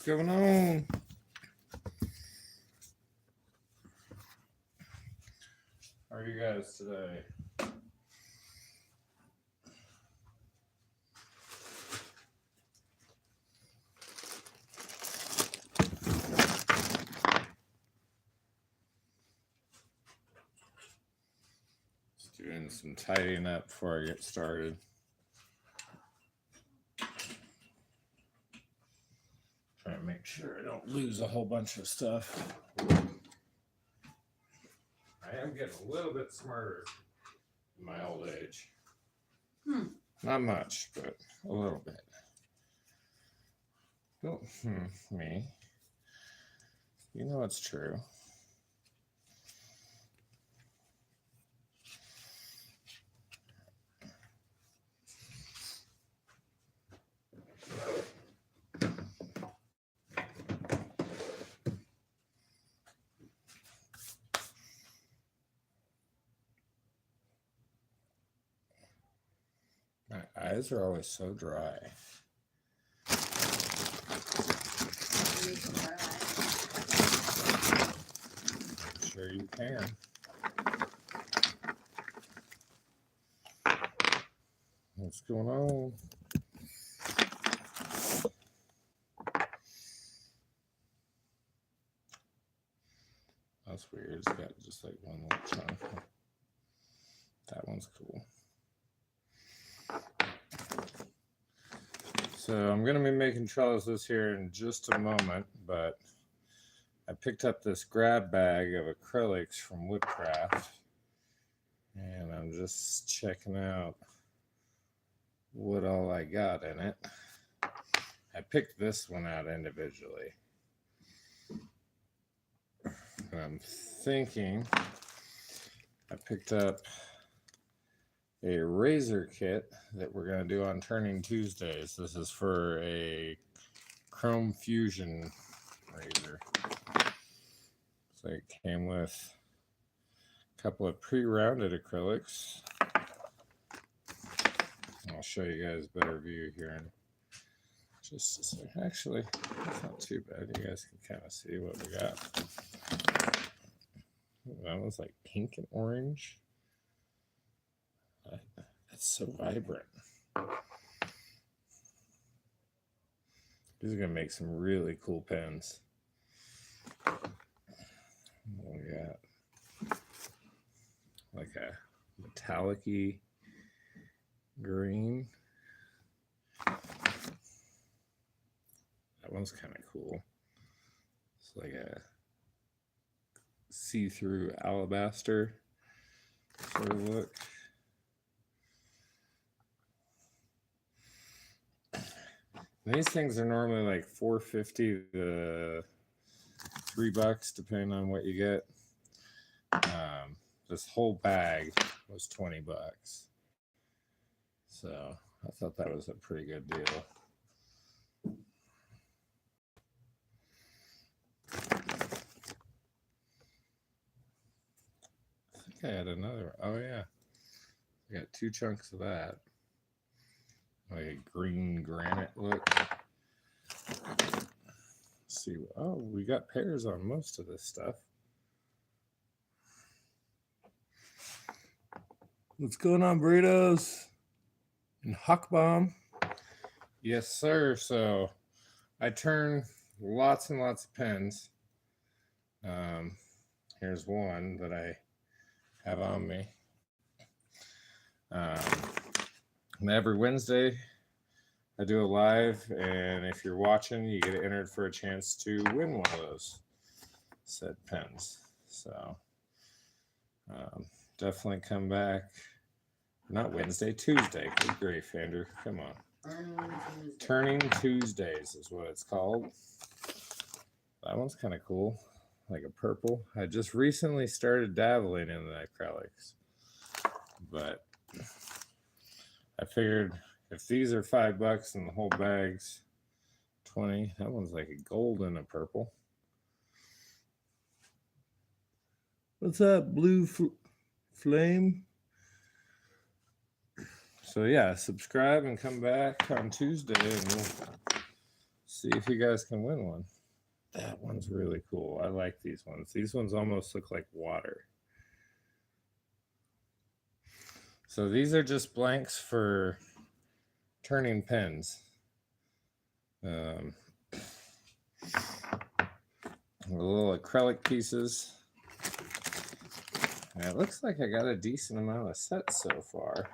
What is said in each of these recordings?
What's going on? How are you guys today? Just doing some tidying up before I get started. Trying to make sure I don't lose a whole bunch of stuff. I am getting a little bit smarter in my old age. Not much, but a little bit. Don't me. You know it's true. My eyes are always so dry. Sure you can. What's going on? That's weird. It's got just like one little chunk. That one's cool. So I'm going to be making trellises here in just a moment, but I picked up this grab bag of acrylics from Woodcraft, and I'm just checking out what all I got in it. I picked this one out individually. And I'm thinking I picked up a razor kit that we're going to do on Turning Tuesdays. This is for a Chrome Fusion razor. So it came with a couple of pre-rounded acrylics. I'll show you guys a better view here in just a second. Actually, that's not too bad. You guys can kind of see what we got. That one's like pink and orange. It's so vibrant. These are going to make some really cool pens. What we got? Like a metallic-y green. That one's kind of cool. It's like a see-through alabaster sort of look. These things are normally like $4.50 to $3, depending on what you get. This whole bag was $20, so I thought that was a pretty good deal. I think I had another. Oh yeah, I got 2 chunks of that. Like a green granite look. Let's see. Oh, we got pairs on most of this stuff. What's going on, burritos? And Huck Bomb? Yes, sir. So I turn lots and lots of pens. Here's one that I have on me. And every Wednesday, I do a live, and if you're watching, you get entered for a chance to win one of those said pens. So definitely come back. Not Wednesday, Tuesday. Good grief, Andrew. Come on. Turning Tuesdays is what it's called. That one's kind of cool. Like a purple. I just recently started dabbling in the acrylics, but I figured if these are $5 and the whole bag's 20, that one's like a gold and a purple. What's up, Blue Flame? So yeah, subscribe and come back on Tuesday, and we'll see if you guys can win one. That one's really cool. I like these ones. These ones almost look like water. So these are just blanks for turning pens. Little acrylic pieces. And it looks like I got a decent amount of sets so far,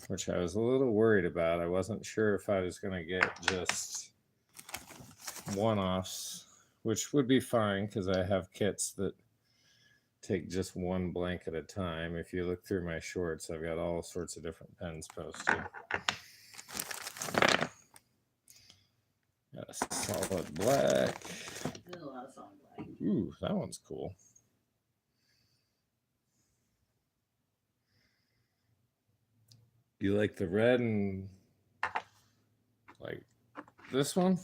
which I was a little worried about. I wasn't sure if I was going to get just one-offs, which would be fine because I have kits that take just one blank at a time. If you look through my shorts, I've got all sorts of different pens posted. Got a solid black. There's a lot of solid black. Ooh, that one's cool. You like the red and like this one?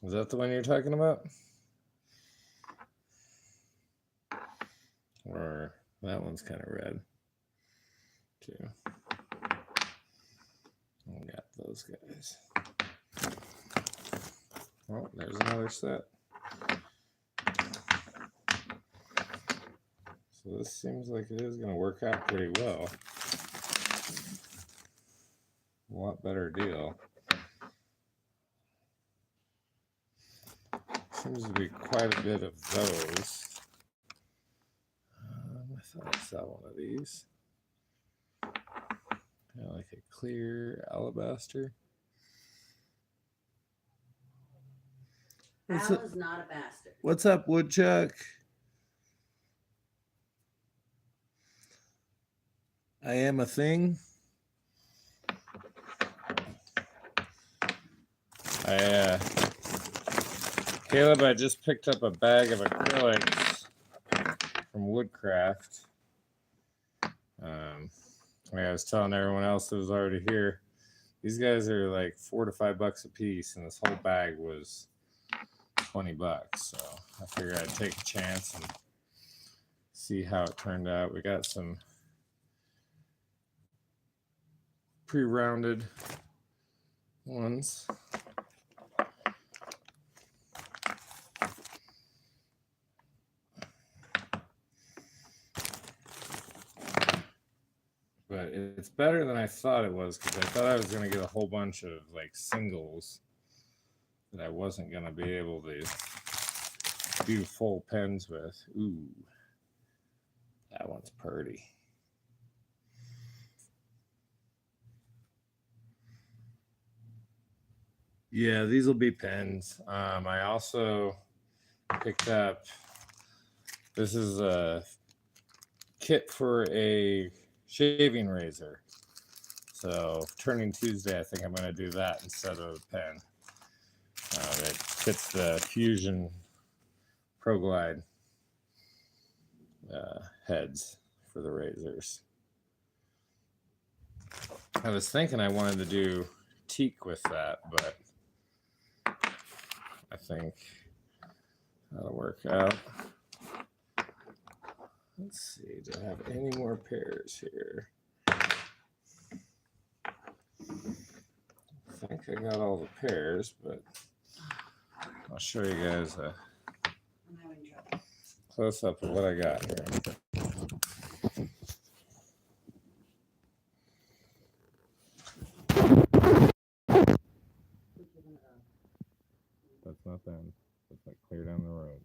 Is that the one you're talking about? Or that one's kind of red too. I got those guys. Oh, there's another set. So this seems like it is going to work out pretty well. A lot better deal. Seems to be quite a bit of those. I thought I saw one of these. Kind of like a clear alabaster. Al is not a bastard. What's up, Woodchuck? I am a thing. Caleb, I just picked up a bag of acrylics from Woodcraft. I was telling everyone else that was already here, these guys are like $4 to $5 a piece, and this whole bag was $20. So I figured I'd take a chance and see how it turned out. We got some pre-rounded ones. But it's better than I thought it was, because I thought I was going to get a whole bunch of like singles that I wasn't going to be able to do full pens with. Ooh, that one's pretty. Yeah, these will be pens. I also picked up, this is a kit for a shaving razor. So turning Tuesday, I think I'm going to do that instead of a pen. It fits the Fusion Pro Glide heads for the razors. I was thinking I wanted to do teak with that, but I think that'll work out. Let's see, do I have any more pairs here? I think I got all the pairs, but I'll show you guys a close-up of what I got here. That's not them. That's like clear down the road.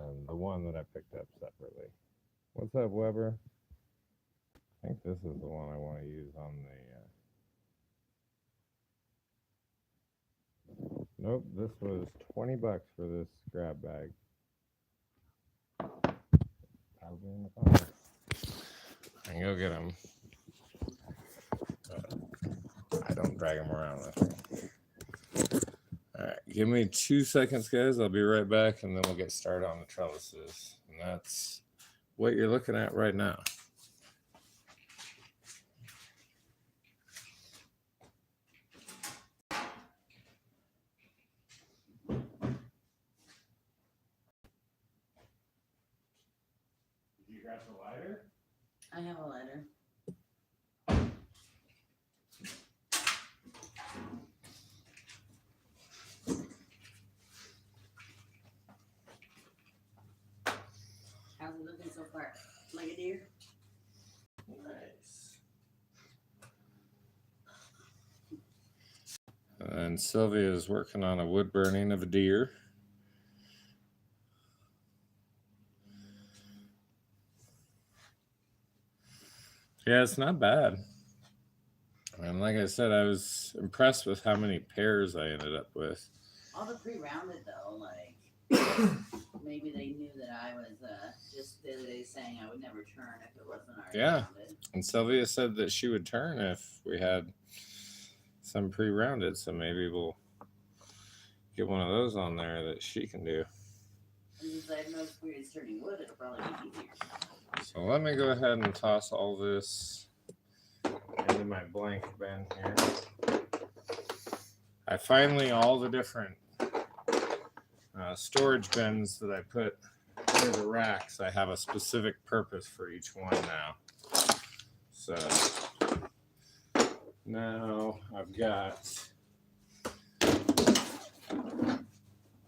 And the one that I picked up separately. What's up, Weber? I think this is the one I want to use on the... Nope, this was $20 for this grab bag. Probably in the car. I can go get them. I don't drag them around with me. All right, give me 2 seconds, guys. I'll be right back, and then we'll get started on the trellises. And that's what you're looking at right now. forgot the lighter? I have a lighter. How's it looking so far? Like a deer? Nice. And Sylvia is working on a wood burning of a deer. Yeah, it's not bad. And like I said, I was impressed with how many pairs I ended up with. All the pre-rounded though, like maybe they knew that I was just the other day saying I would never turn if it wasn't already rounded. And Sylvia said that she would turn if we had some pre-rounded, so maybe we'll get one of those on there that she can do. And since I have no experience turning wood, it'll probably be easier. So let me go ahead and toss all this into my blank bin here. I finally, all the different storage bins that I put near the racks, I have a specific purpose for each one now. So now I've got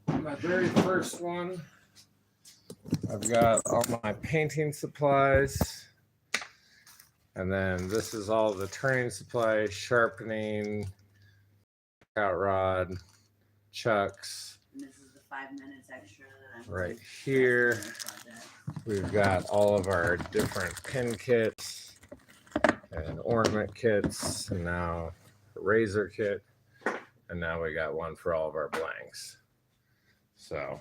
my very first one. I've got all my painting supplies. And then this is all the turning supplies, sharpening, out rod, chucks. And this is the 5 minutes extra that I'm right here. We've got all of our different pin kits and ornament kits, and now a razor kit, and now we got one for all of our blanks. So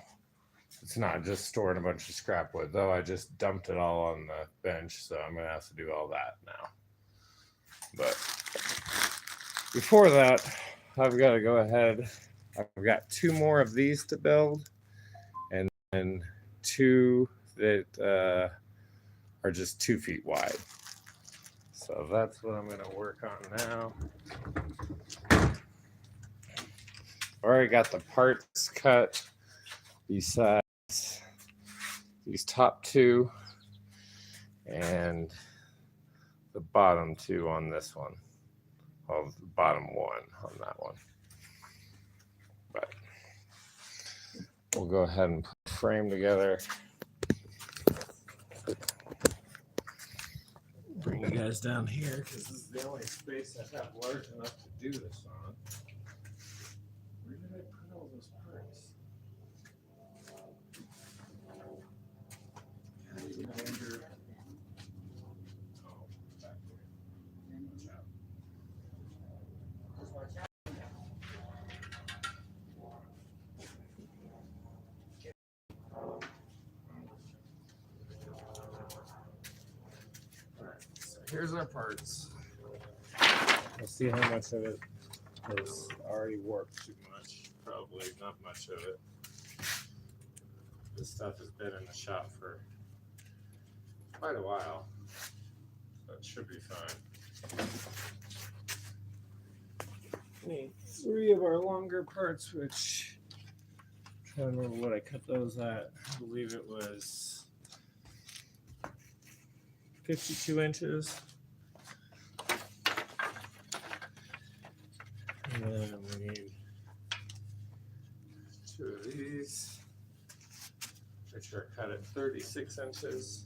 it's not just storing a bunch of scrap wood, though I just dumped it all on the bench, so I'm gonna have to do all that now. But before that, I've got to go ahead. I've got 2 more of these to build, and then 2 that are just 2 feet wide. So that's what I'm going to work on now. Already got the parts cut besides these top 2 and the bottom 2 on this one. Well, the bottom 1 on that one. But we'll go ahead and put the frame together. Bring you guys down here because this is the only space I have large enough to do this on. Where did I put all those parts? Andrew. Oh, back there. Watch out. Just watch out. Here's our parts. We'll see how much of it is already warped too much. Probably not much of it. This stuff has been in the shop for quite a while, so it should be fine. We need 3 of our longer parts, which I'm trying to remember what I cut those at. I believe it was 52 inches. And then we need 2 of these, which are cut at 36 inches.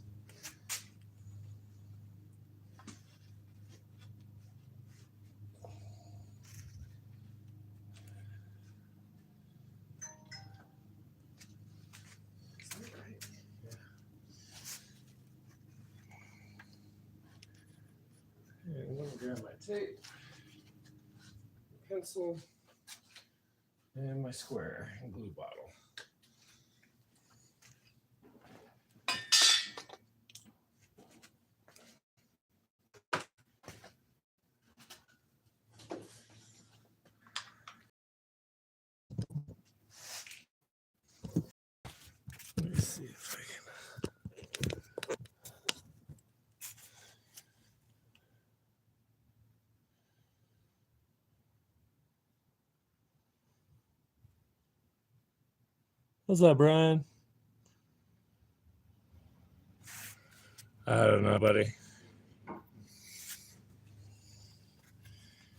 Is that right? Yeah. And let me grab my tape, pencil, and my square and glue bottle. Let me see if I can. What's up, Brian? I don't know, buddy.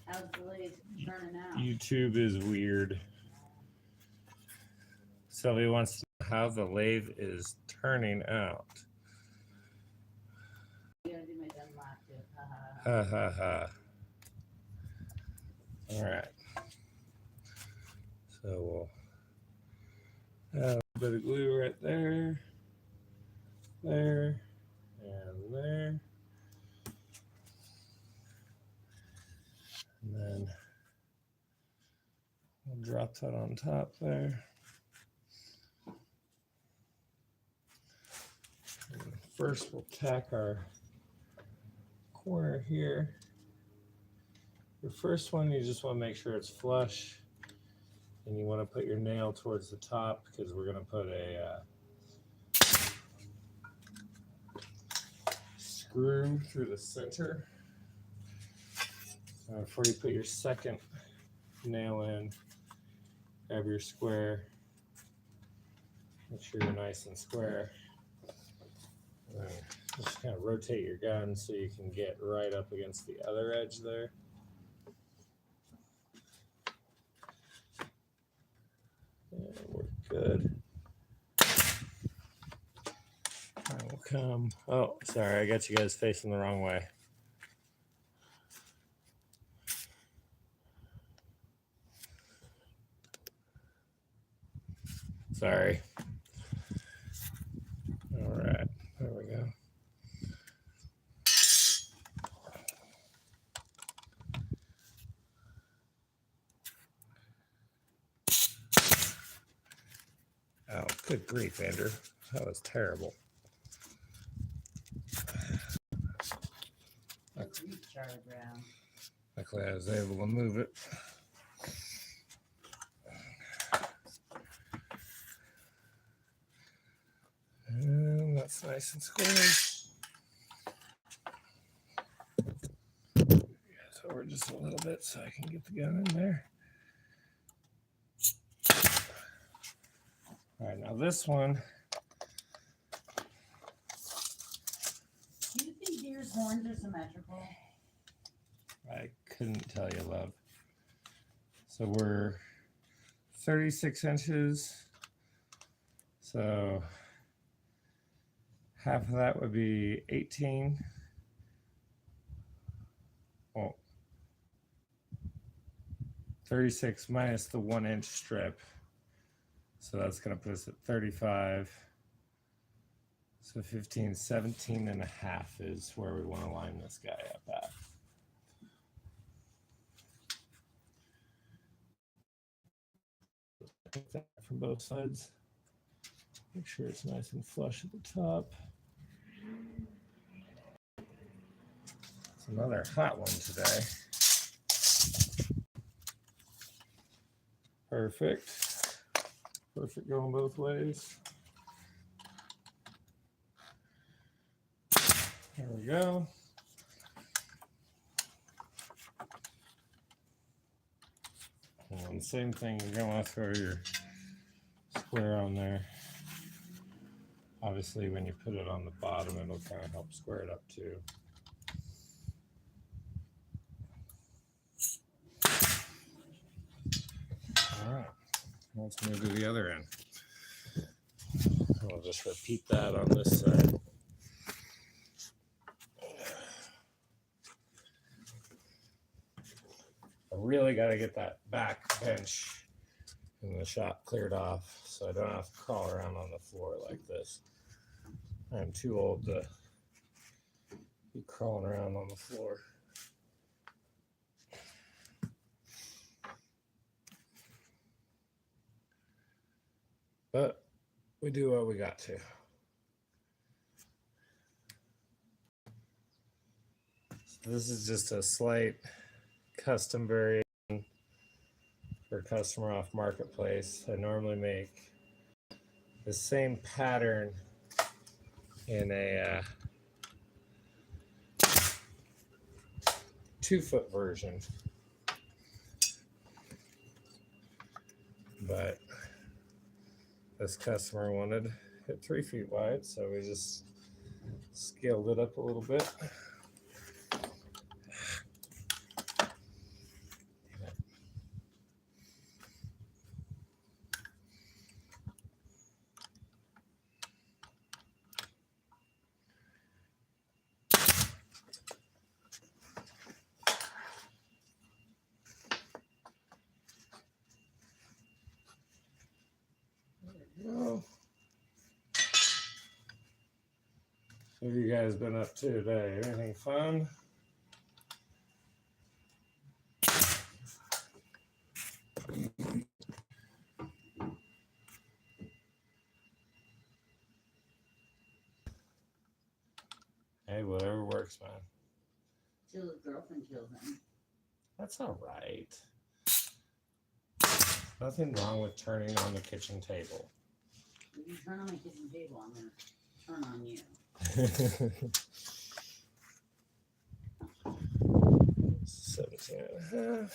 How's the lathe turning out? YouTube is weird. Sylvie wants to know how the lathe is turning out. You gotta do my Dunlop too. Ha ha ha. All right. So we'll add a bit of glue right there, there, and there. And then we'll drop that on top there. And first, we'll tack our corner here. The first one, you just want to make sure it's flush, and you want to put your nail towards the top because we're going to put a screw through the center. Before you put your second nail in, grab your square, make sure you're nice and square. And just kind of rotate your gun so you can get right up against the other edge there. And we're good. And we'll come. Oh, sorry, I got you guys facing the wrong way. Sorry. All right, there we go. Oh, good grief, Andrew. That was terrible. Charlie Brown. Luckily, I was able to move it. And that's nice and square. Yeah, over just a little bit so I can get the gun in there. All right, now this one. Do you think deer's horns are symmetrical? I couldn't tell you, love. So we're 36 inches. So half of that would be 18. Well, 36 minus the 1 inch strip. So that's going to put us at 35. So 15, 17 and a half is where we want to line this guy up at. Take that from both sides. Make sure it's nice and flush at the top. It's another hot one today. Perfect. Perfect going both ways. There we go. And same thing, you're going to want to throw your square on there. Obviously, when you put it on the bottom, it'll kind of help square it up too. All right, let's move to the other end. I'll just repeat that on this side. I really got to get that back bench in the shop cleared off so I don't have to crawl around on the floor like this. I'm too old to be crawling around on the floor. But we do what we got to. So this is just a slight custom variation for a customer off Marketplace. I normally make the same pattern in a 2-foot version, but this customer wanted it 3 feet wide, so we just Scaled it up a little bit. Well, what have you guys been up to today? Anything fun? Hey, whatever works, man. Till his girlfriend kills him. That's all right. Nothing wrong with turning on the kitchen table. If you turn on my kitchen table, I'm gonna turn on you. 17 and a half.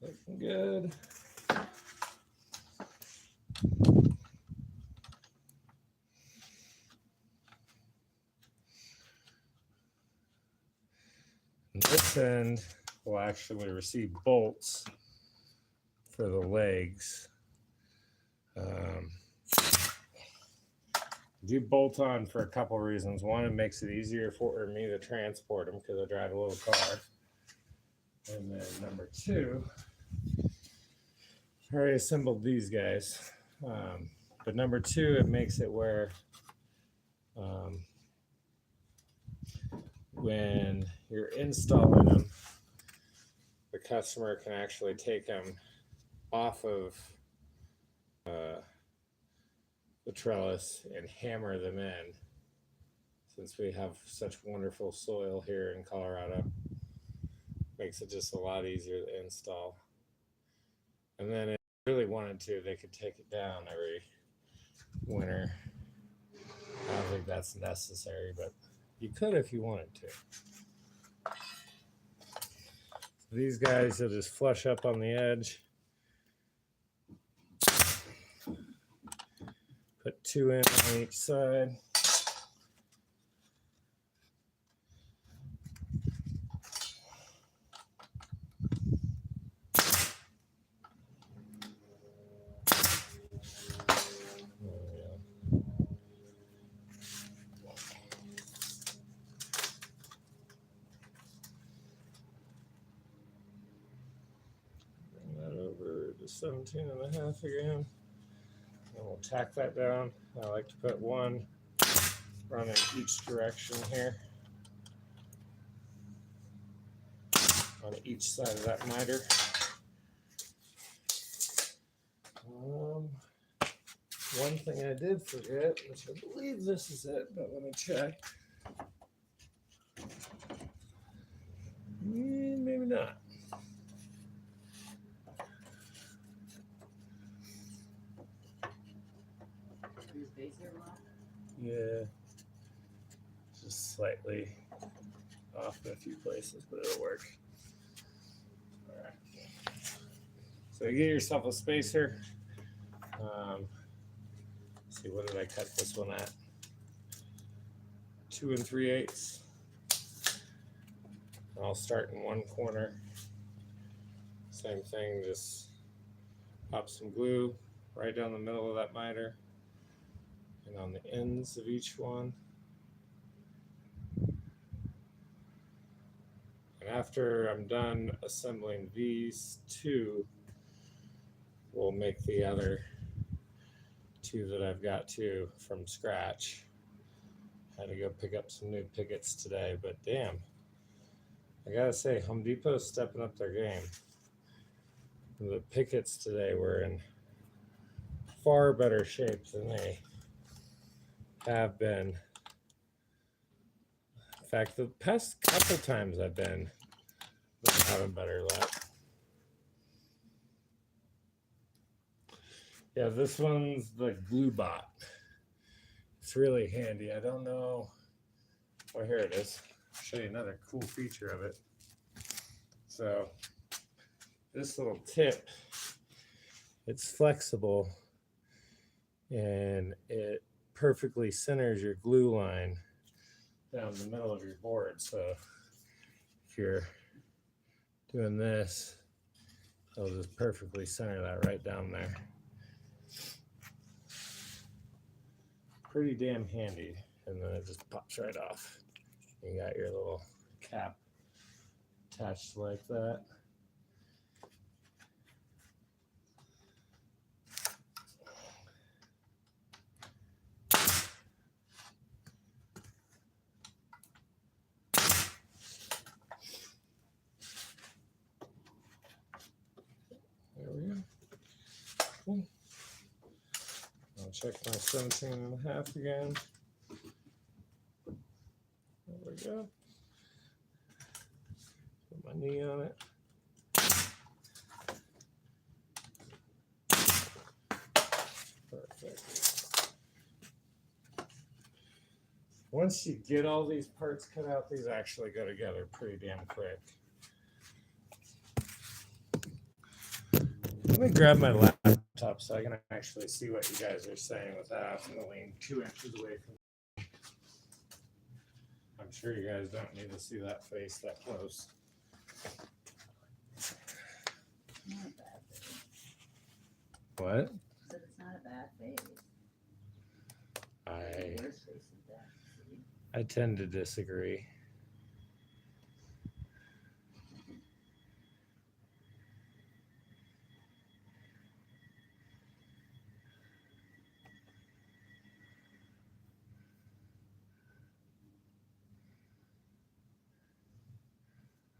Looking good. And this end will actually receive bolts for the legs. Do bolt on for a couple reasons. One, it makes it easier for me to transport them because I drive a little car. And then number two, I already assembled these guys. But number two, it makes it where when you're installing them, the customer can actually take them off of the trellis and hammer them in. Since we have such wonderful soil here in Colorado, makes it just a lot easier to install. And then if they really wanted to, they could take it down every winter. I don't think that's necessary, but you could if you wanted to. These guys will just flush up on the edge. Put 2 in on each side. Bring that over to 17 and a half again. And we'll tack that down. I like to put one run in each direction here on each side of that miter. One thing I did forget, which I believe this is it, but let me check. Maybe not. Yeah, just slightly off in a few places, but it'll work. All right. So you get yourself a spacer. See, what did I cut this one at? 2 3/8. I'll start in one corner. Same thing, just pop some glue right down the middle of that miter and on the ends of each one. And after I'm done assembling these two, we'll make the other two that I've got to from scratch. Had to go pick up some new pickets today, but damn, I gotta say, Home Depot's stepping up their game. The pickets today were in far better shape than they have been. In fact, the past couple times I've been having better luck. Yeah, this one's the glue bot. It's really handy. I don't know. Oh, here it is. I'll show you another cool feature of it. So this little tip it's flexible and it perfectly centers your glue line down the middle of your board. So if you're doing this, it'll just perfectly center that right down there. Pretty damn handy. And then it just pops right off. You got your little cap attached like that. There we go. Cool. I'll check my 17.5 again. There we go. Put my knee on it. Perfect. Once you get all these parts cut out, these actually go together pretty damn quick. Let me grab my laptop so I can actually see what you guys are saying without having to lean 2 inches away from me. I'm sure you guys don't need to see that face that close. Not a bad face. What? I said it's not a bad face. Worst face is that. See? I tend to disagree.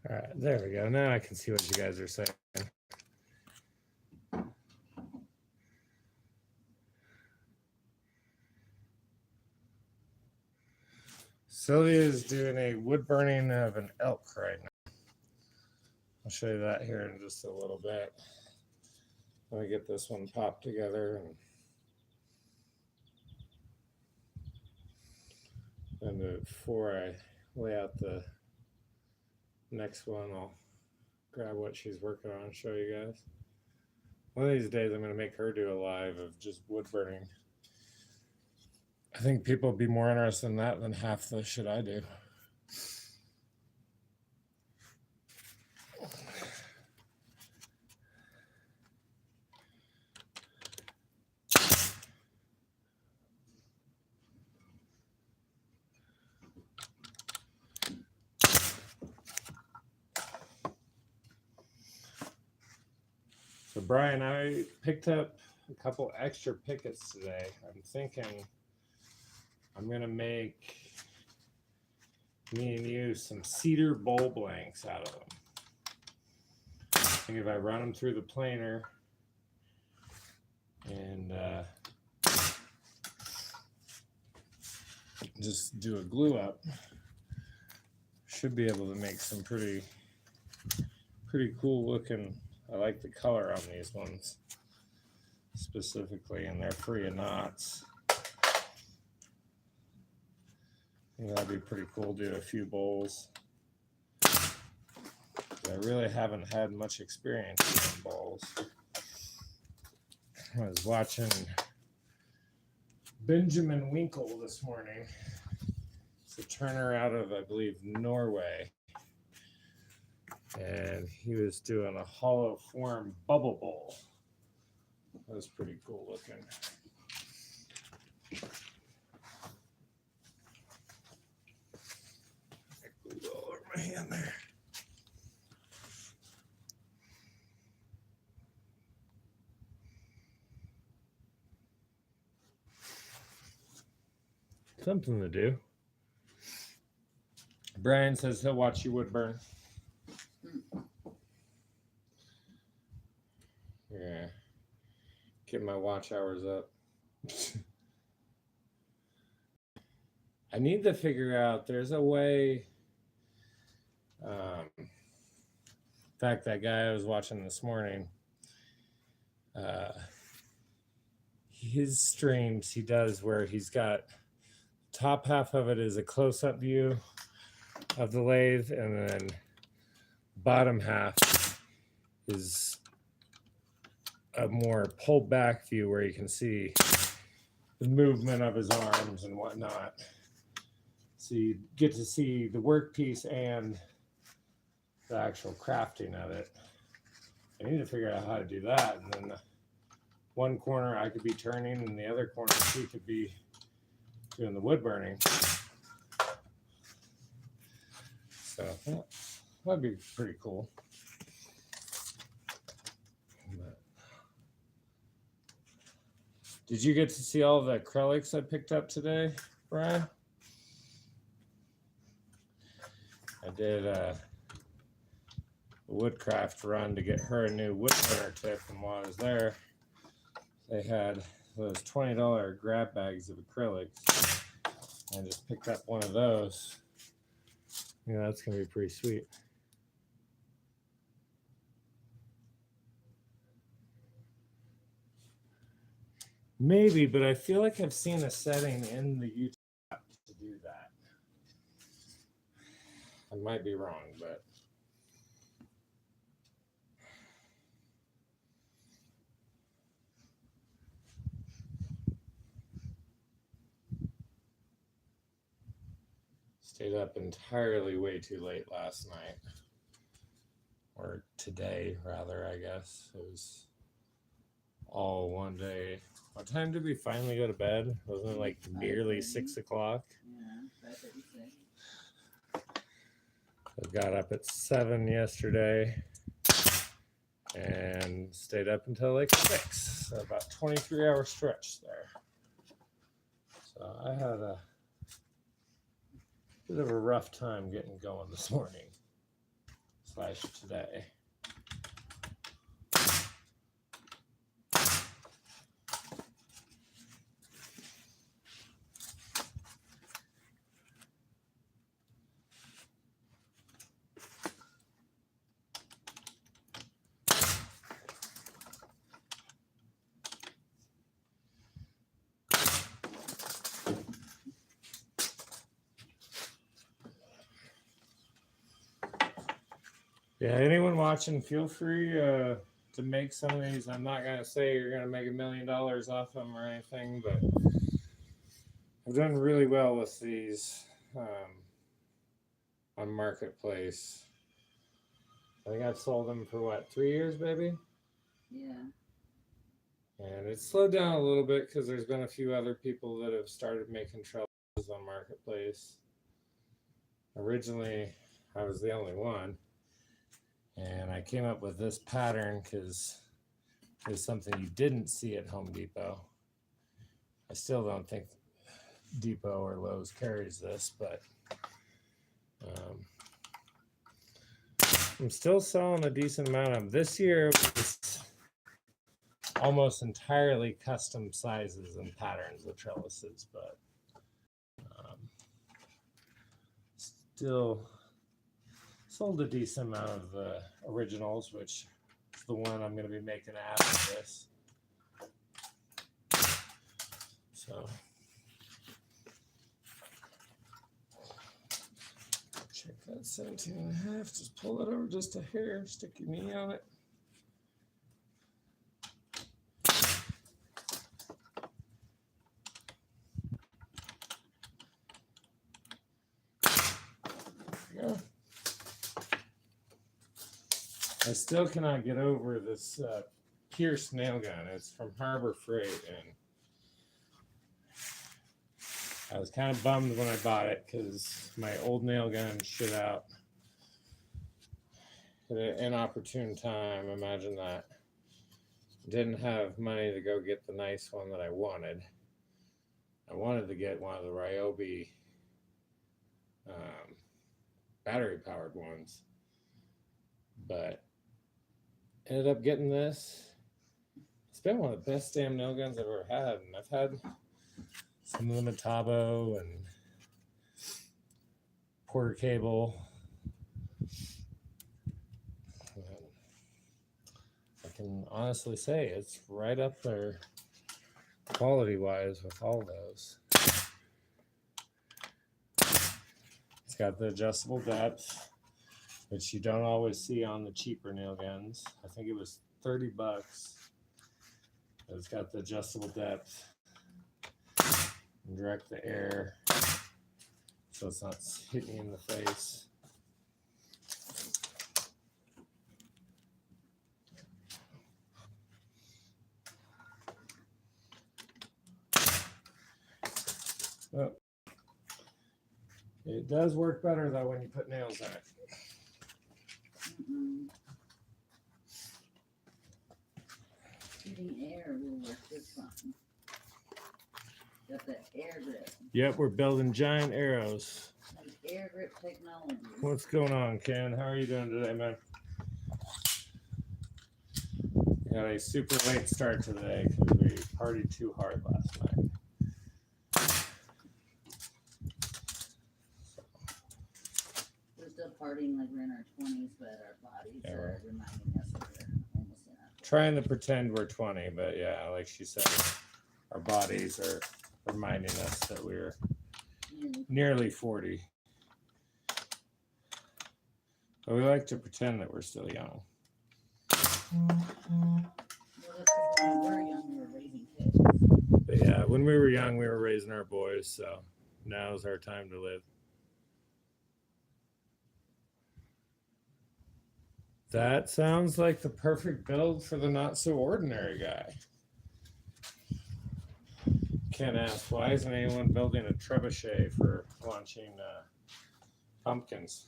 All right, there we go. Now I can see what you guys are saying. Sylvia is doing a wood burning of an elk right now. I'll show you that here in just a little bit. Let me get this one popped together, and before I lay out the next one, I'll grab what she's working on and show you guys. One of these days, I'm going to make her do a live of just wood burning. I think people would be more interested in that than half the shit I do. So Brian, I picked up a couple extra pickets today. I'm thinking I'm gonna make me and you some cedar bowl blanks out of them. I think if I run them through the planer and just do a glue up, should be able to make some pretty cool looking. I like the color on these ones specifically, and they're free of knots. I think that'd be pretty cool. Do a few bowls. I really haven't had much experience in bowls. I was watching Benjamin Winkle this morning. It's a turner out of, I believe, Norway. And he was doing a hollow form bubble bowl. That was pretty cool looking. I glued all over my hand there. Something to do. Brian says he'll watch you wood burn. Yeah. Get my watch hours up. I need to figure out, there's a way. In fact, that guy I was watching this morning, his streams he does where he's got top half of it is a close-up view of the lathe, and then bottom half is a more pulled back view where you can see the movement of his arms and whatnot. So you get to see the workpiece and the actual crafting of it. I need to figure out how to do that. And then one corner I could be turning, and the other corner he could be doing the wood burning. So that'd be pretty cool. But did you get to see all the acrylics I picked up today, Brian? I did a woodcraft run to get her a new wood burner tip, and while I was there, they had those $20 grab bags of acrylics. I just picked up one of those. Yeah, that's gonna be pretty sweet. Maybe, but I feel like I've seen a setting in the YouTube app to do that. I might be wrong, but stayed up entirely way too late last night. Or today, rather, I guess. It was all one day. What time did we finally go to bed? Wasn't it like nearly 6 o'clock? Yeah, 5:36. I got up at 7 yesterday and stayed up until like 6. So about 23-hour stretch there. So I had a bit of a rough time getting going this morning / today. Yeah, anyone watching, feel free to make some of these. I'm not going to say you're going to make $1 million off them or anything, but I've done really well with these on Marketplace. I think I've sold them for what, 3 years, baby? Yeah. And it's slowed down a little bit because there's been a few other people that have started making trellises on Marketplace. Originally, I was the only one. And I came up with this pattern because it's something you didn't see at Home Depot. I still don't think Depot or Lowe's carries this, but I'm still selling a decent amount of them. This year was almost entirely custom sizes and patterns of trellises, but still sold a decent amount of the originals, which is the one I'm going to be making after this. So check that 17.5. Just pull it over just a hair, stick your knee on it. There you go. I still cannot get over this Pierce nail gun. It's from Harbor Freight, and I was kind of bummed when I bought it because my old nail gun shit out at an inopportune time. Imagine that. Didn't have money to go get the nice one that I wanted. I wanted to get one of the Ryobi battery powered ones, but ended up getting this. It's been one of the best damn nail guns I've ever had, and I've had some of the Metabo and Porter Cable. I can honestly say it's right up there quality wise with all those. It's got the adjustable depth, which you don't always see on the cheaper nail guns. I think it was $30. It's got the adjustable depth. And direct the air so it's not hitting you in the face. Oh. It does work better though when you put nails on it. Shooting air will work just fine. Got the air grip. Yep, we're building giant arrows. Like air grip technology. What's going on, Ken? How are you doing today, man? We had a super late start today because we partied too hard last night. We're still partying like we're in our 20s, but our bodies are reminding us that we're almost in our 40s. Trying to pretend we're 20, but yeah, like she said, our bodies are reminding us that we're nearly 40. But we like to pretend that we're still young. Well, that's because when we were young, we were raising kids. But yeah, when we were young, we were raising our boys, so now's our time to live. That sounds like the perfect build for the not so ordinary guy. Ken asked, why isn't anyone building a trebuchet for launching pumpkins?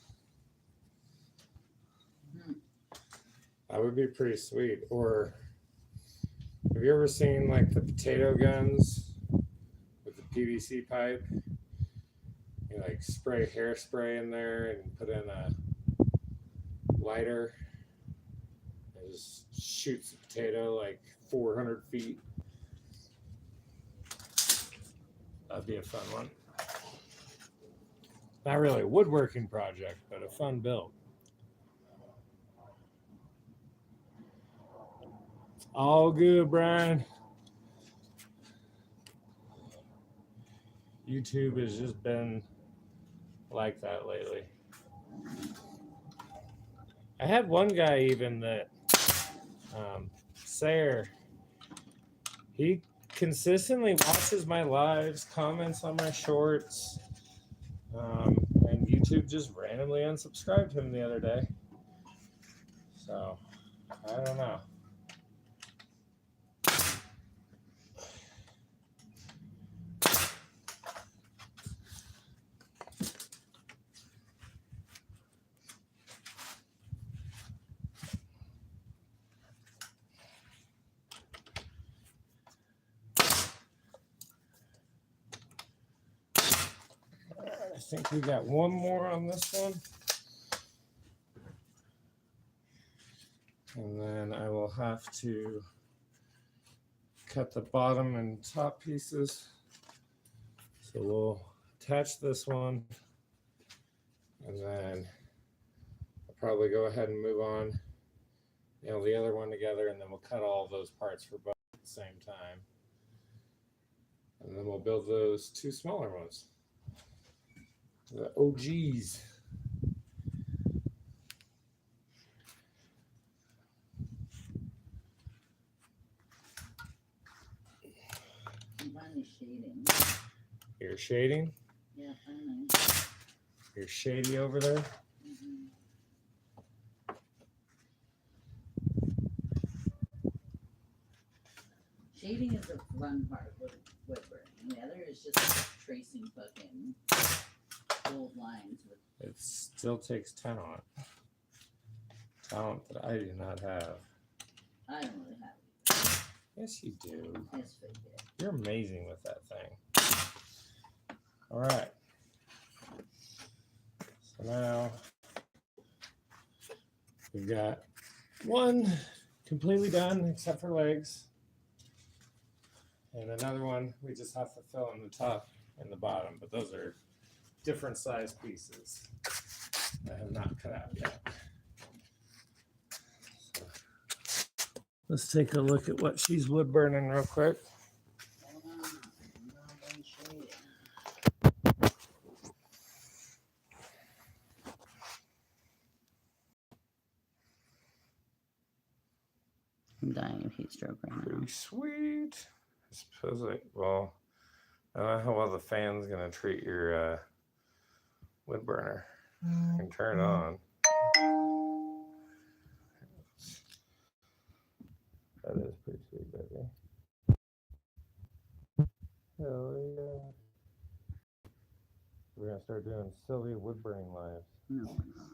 That would be pretty sweet. Or have you ever seen like the potato guns with the PVC pipe? You like spray hairspray in there and put in a lighter. It just shoots the potato like 400 feet. That'd be a fun one. Not really a woodworking project, but a fun build. All good, Brian. YouTube has just been like that lately. I had one guy even that, Sayer, he consistently watches my lives, comments on my shorts, and YouTube just randomly unsubscribed him the other day. So, I don't know. I think we got one more on this one. And then I will have to cut the bottom and top pieces. So we'll attach this one. And then I'll probably go ahead and move on, nail the other one together, and then we'll cut all those parts for both at the same time. And then we'll build those two smaller ones. The OGs. I'm finally shading. You're shading? Yeah, finally. You're shady over there? Shading is the fun part of woodworking. The other is just tracing fucking bold lines with. It still takes talent. Talent that I do not have. I don't really have it. Yes, you do. Yes, fake it. You're amazing with that thing. All right. So now we've got one completely done except for legs. And another one we just have to fill in the top and the bottom, but those are different size pieces I have not cut out yet. So let's take a look at what she's wood burning real quick. Hold on. I'm not done shading. I'm dying of heat stroke right now. Pretty sweet. Feels like, well, I don't know how well the fan's gonna treat your wood burner. You can turn it on. That is pretty sweet, baby. Hell yeah. We're gonna start doing silly wood burning lives. No, we're not.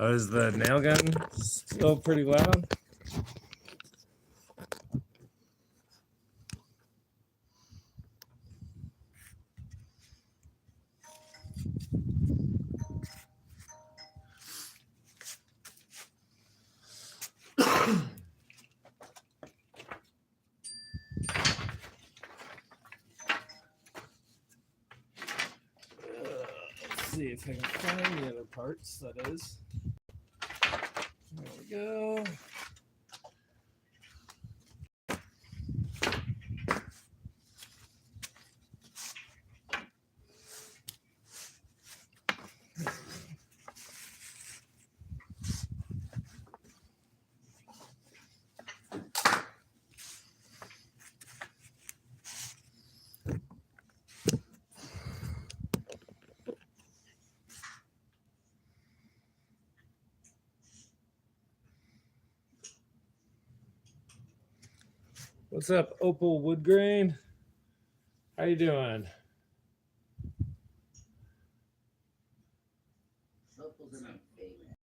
Oh, is the nail gun still pretty loud? Let's see if I can find the other parts, that is. There we go. What's up, Opal Wood Grain? How you doing? Opals are my favorite.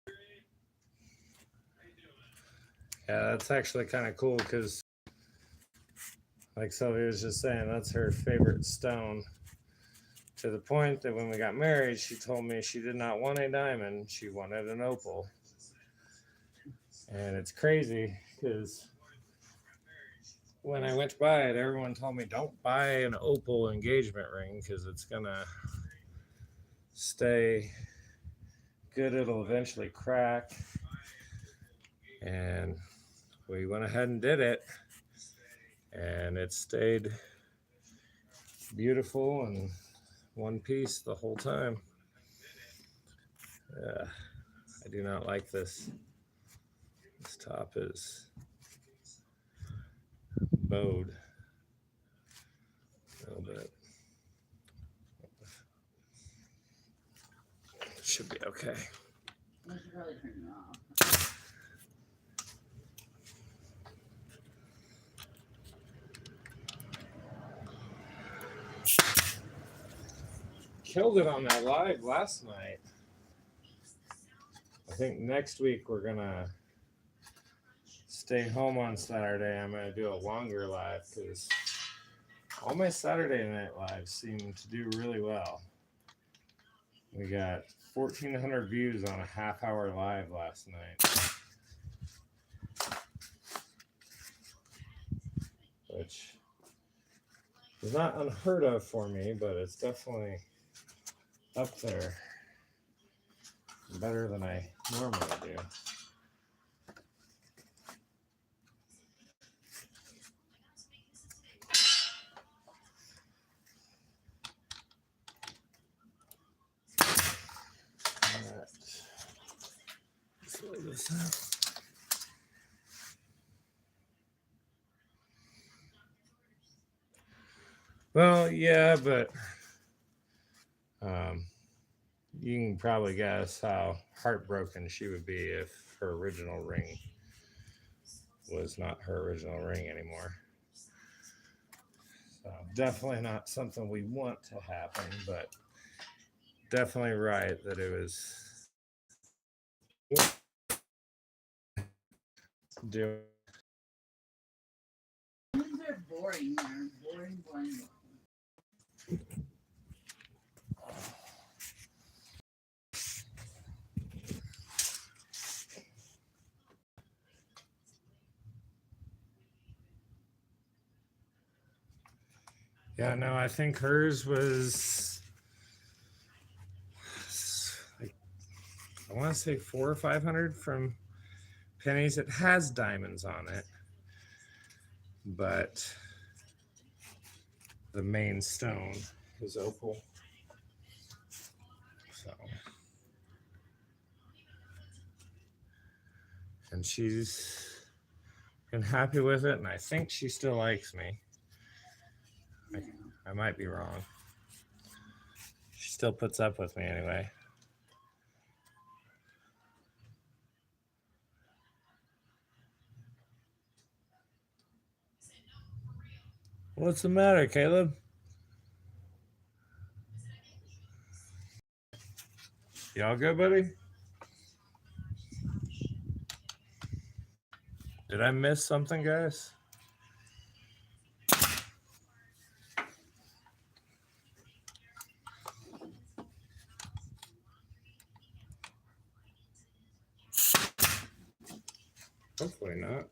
Yeah, that's actually kind of cool because, like Sylvia was just saying, that's her favorite stone. To the point that when we got married, she told me she did not want a diamond, she wanted an opal. And it's crazy because when I went to buy it, everyone told me don't buy an opal engagement ring because it's gonna stay good, it'll eventually crack. And we went ahead and did it, and it stayed beautiful and one piece the whole time. I do not like this. This top is bowed a little bit. Should be okay. I should probably turn it off. Killed it on that live last night. I think next week we're gonna stay home on Saturday. I'm gonna do a longer live because all my Saturday night lives seem to do really well. We got 1,400 views on a half-hour live last night, which is not unheard of for me, but it's definitely up there. Better than I normally do. Alright. Let's load this up. Well, yeah, but you can probably guess how heartbroken she would be if her original ring was not her original ring anymore. So definitely not something we want to happen, but definitely right that it was doing. These are boring. They're boring. Yeah, no, I think hers was like, I want to say 400 or 500 from Pennies. It has diamonds on it, but the main stone is opal. and she's been happy with it, and I think she still likes me. I might be wrong. She still puts up with me anyway. What's the matter, Caleb? Y'all good, buddy? Did I miss something, guys? Hopefully not.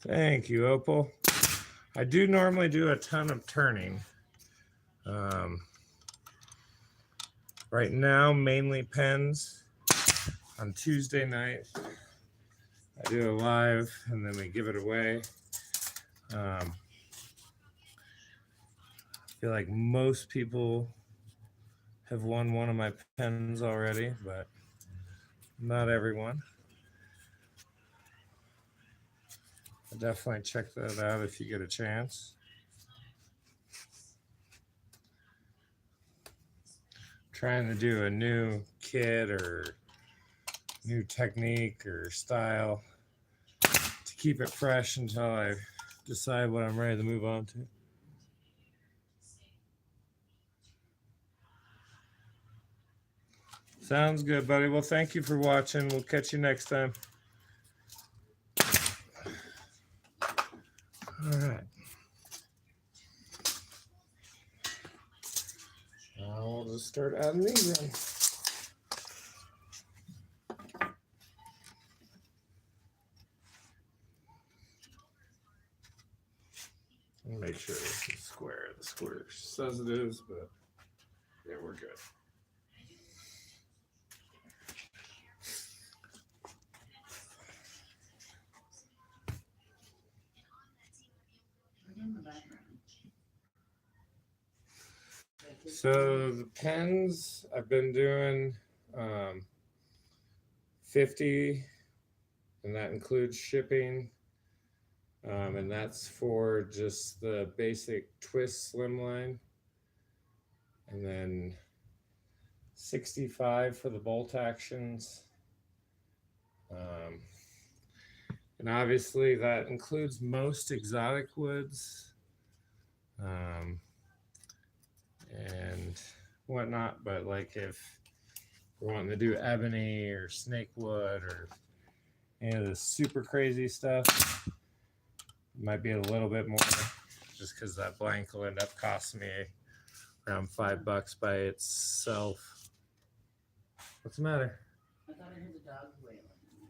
Thank you, Opal. I do normally do a ton of turning. Right now, mainly pens. On Tuesday night, I do a live and then we give it away. I feel like most people have won one of my pens already, but not everyone. Definitely check that out if you get a chance. Trying to do a new kit or new technique or style to keep it fresh until I decide what I'm ready to move on to. Sounds good, buddy. Well, thank you for watching. We'll catch you next time. All right. Now we'll just start adding these in. Make sure this is square. The square says it is, but yeah, we're good. So the pens, I've been doing 50, and that includes shipping. And that's for just the basic twist slimline. And then 65 for the bolt actions. And obviously that includes most exotic woods and whatnot. But like if we're wanting to do ebony or snake wood or any of the super crazy stuff, might be a little bit more, just because that blank will end up costing me around $5 by itself. What's the matter? I thought I heard the dog wailing.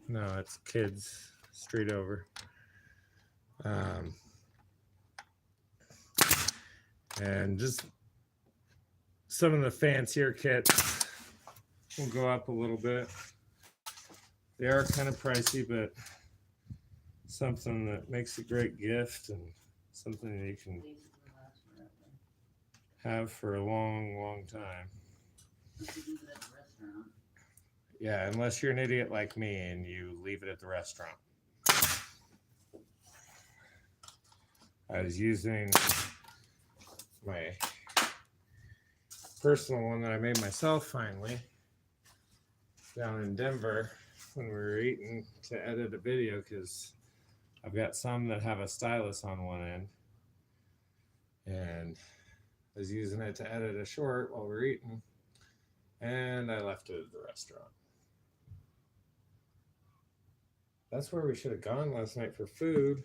No, it's kids straight over. And just some of the fancier kits will go up a little bit. They are kind of pricey, but something that makes a great gift and something that you can have for a long, long time. Yeah, unless you're an idiot like me and you leave it at the restaurant. I was using my personal one that I made myself finally down in Denver when we were eating to edit a video, because I've got some that have a stylus on one end, and I was using it to edit a short while we were eating, and I left it at the restaurant. That's where we should have gone last night for food.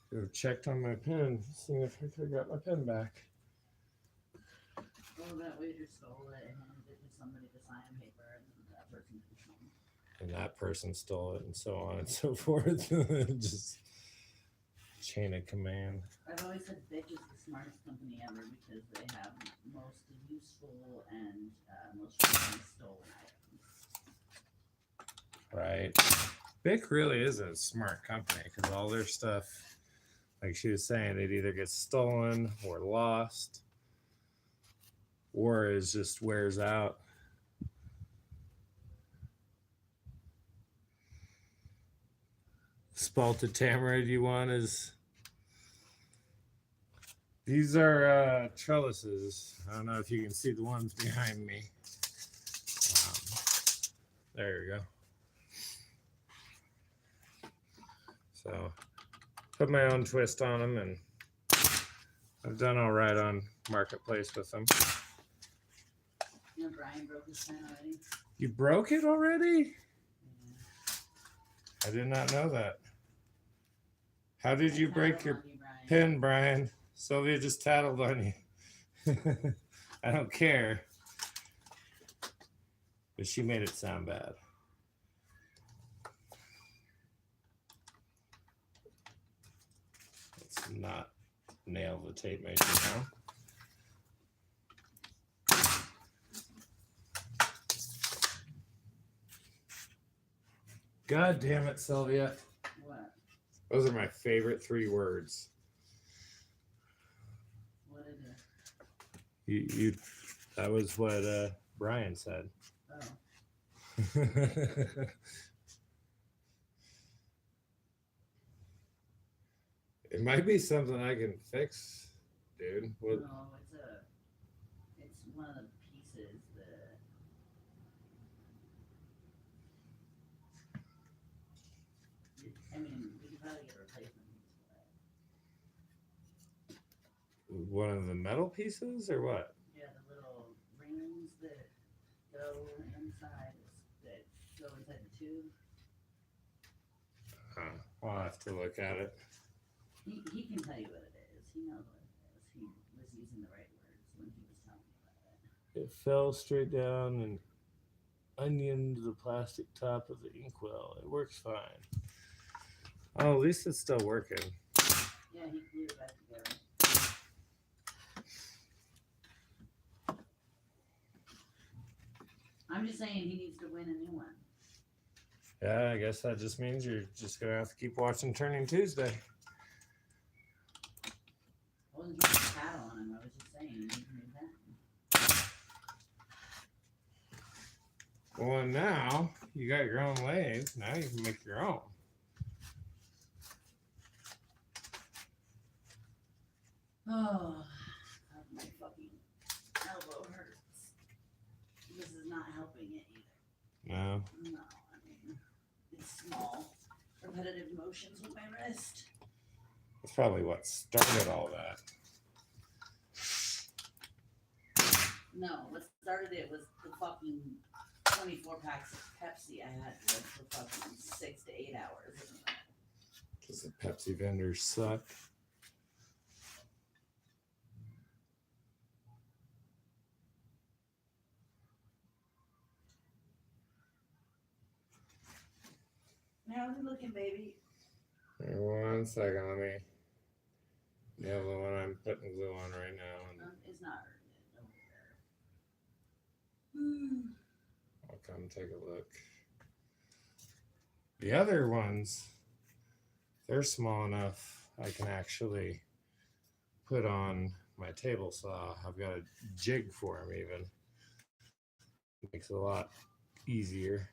Could have checked on my pen, seeing if I could have got my pen back. Oh, that waiter stole it and handed it to somebody to sign paper, and that person didn't come. and that person stole it, and so on and so forth. Just chain of command. I've always said Bic is the smartest company ever because they have most useful and most frequently stolen items. Right. Bic really is a smart company because all their stuff, like she was saying, it either gets stolen or lost or is just wears out. Spalted tamarind you want is... These are trellises. I don't know if you can see the ones behind me. There you go. So, put my own twist on them, and I've done all right on Marketplace with them. You know, Brian broke his pen already. You broke it already? I did not know that. How did you break your pen, Brian? Sylvia just tattled on you. I don't care. But she made it sound bad. Let's not nail the tape measure now. God damn it, Sylvia. What? Those are my favorite 3 words. What is it? You that was what Brian said. Oh. It might be something I can fix, dude. What? No, it's one of the pieces that. I mean, we could probably get a replacement piece for it. One of the metal pieces or what? Yeah, the little rings that go inside, that go inside the tube. I'll have to look at it. He can tell you what it is. He knows what it is. He was using the right words when he was telling me about it. It fell straight down and onioned the plastic top of the inkwell. It works fine. Oh, at least it's still working. Yeah, he glued it back together. I'm just saying he needs to win a new one. Yeah, I guess that just means you're just going to have to keep watching Turning Tuesday. I wasn't trying to tattle on him. I was just saying he needs to do that. Well, and now you got your own lathe. Now you can make your own. Oh, my fucking elbow hurts. This is not helping it either. No. No, I mean, it's small, repetitive motions with my wrist. That's probably what started all that. No, what started it was the fucking 24 packs of Pepsi I had for fucking 6 to 8 hours. Because the Pepsi vendors suck. How's it looking, baby? One second, let me nail the one I'm putting glue on right now. And It's not hurting it. Don't worry. I'll come take a look. The other ones, they're small enough I can actually put on my table saw. I've got a jig for them even. It makes it a lot easier.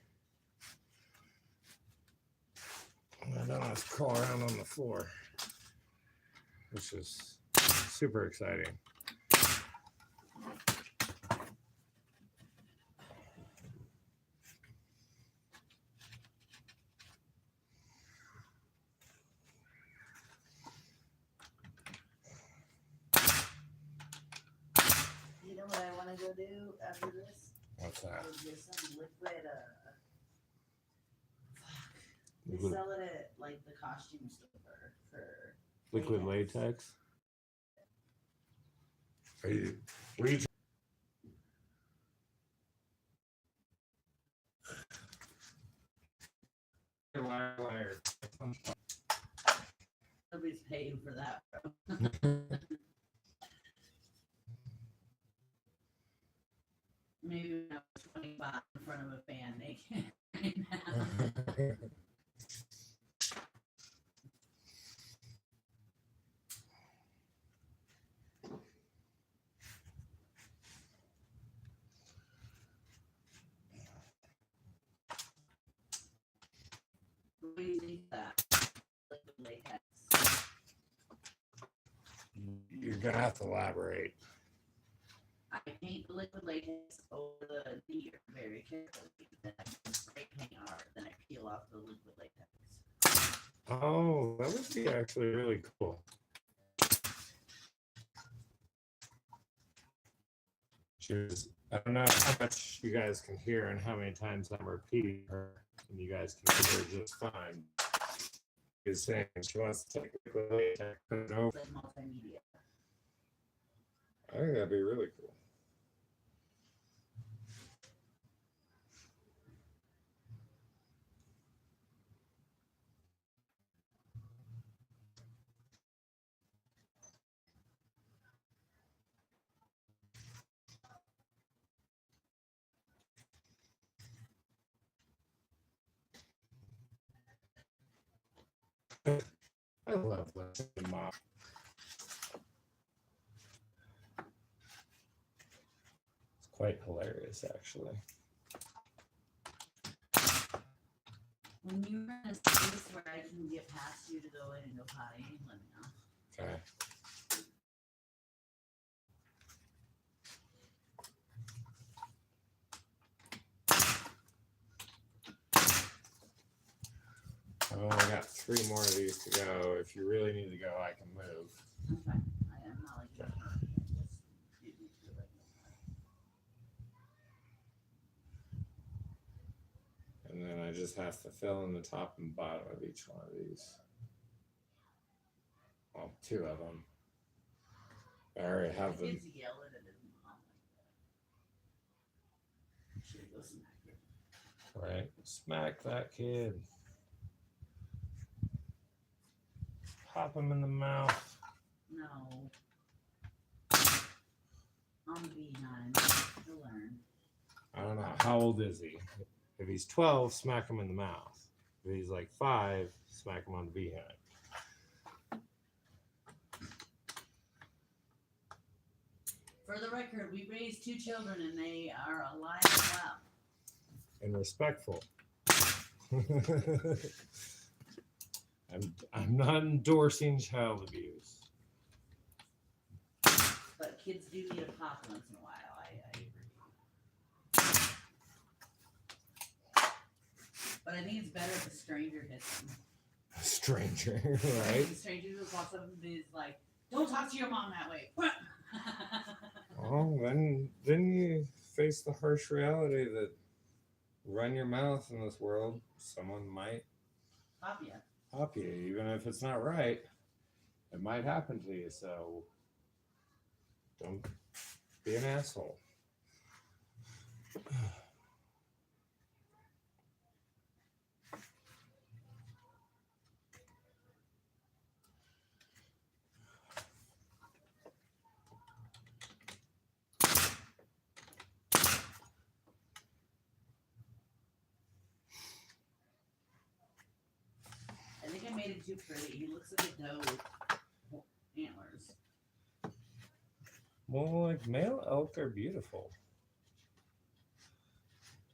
I don't have to crawl around on the floor, which is super exciting. You know what I want to go do after this? What's that? Is get some liquid, They Liquid, sell it at like the costume store for liquid latex? Are you, were you liar. Nobody's paying for that, bro. Maybe when I was 25 in front of a fan, they can. What do you think of that? Liquid latex. You're gonna have to elaborate. I paint the liquid latex over the deer very carefully. Then I spray paint on it. Then I peel off the liquid latex. Oh, that would be actually really cool. Cheers. I don't know how much you guys can hear and how many times I'm repeating her, and you guys can hear her just fine. She's saying she wants to take liquid latex, put it over. Like multimedia. I think that'd be really cool. I love listening to Mom. It's quite hilarious, actually. When you're in a space where I can get past you to go in and go potty, let me know. Okay. I've only got 3 more of these to go. If you really need to go, I can move. I'm fine. I am not like that. I just do need to go right now. And then I just have to fill in the top and bottom of each one of these. Well, 2 of them. I already have them. Kids yelling at his mom like that. Should go smack him. Right. Smack that kid. Pop him in the mouth. No. I'm behind. He'll learn. I don't know. How old is he? If he's 12, smack him in the mouth. If he's like 5, smack him on the behind. For the record, we raised 2 children and they are alive and well. And respectful. I'm not endorsing child abuse. But kids do need a pop once in a while. I agree. But I think it's better if a stranger hits them. A stranger, right? If a stranger just walks up and is like, "Don't talk to your mom that way." Oh, then you face the harsh reality that run your mouth in this world, someone might Pop ya. pop you, even if it's not right. It might happen to you, so don't be an asshole. I think I made it too pretty. He looks like a doe with antlers. Well, like male elk are beautiful.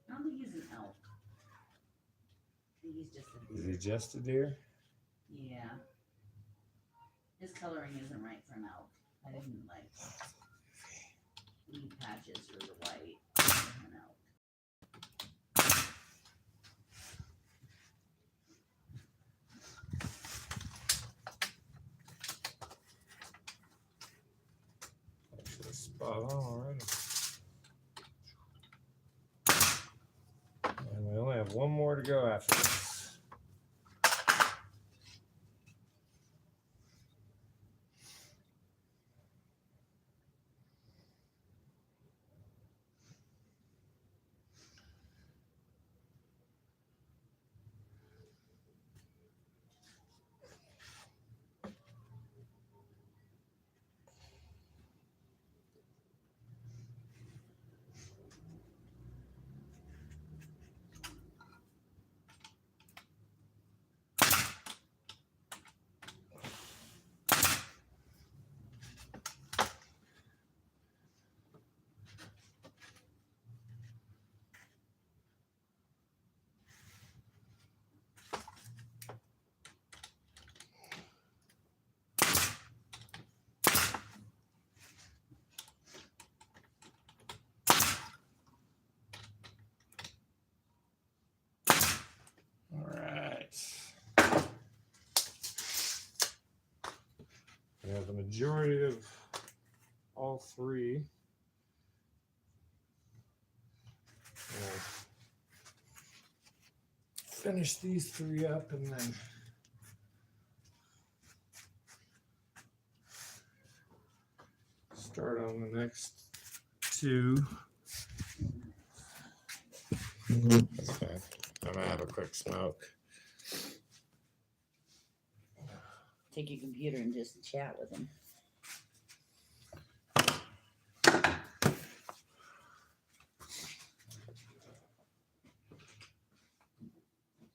I don't think he's an elk. I think he's just a Is deer. he just a deer? Yeah. His coloring isn't right for an elk. I didn't like leaf patches or the white for an elk. Actually, spot on already. And we only have 1 more to go after this. the majority of all three. We'll finish these three up and then start on the next two. That's fine. I'm gonna have a quick smoke. Take your computer and just chat with him.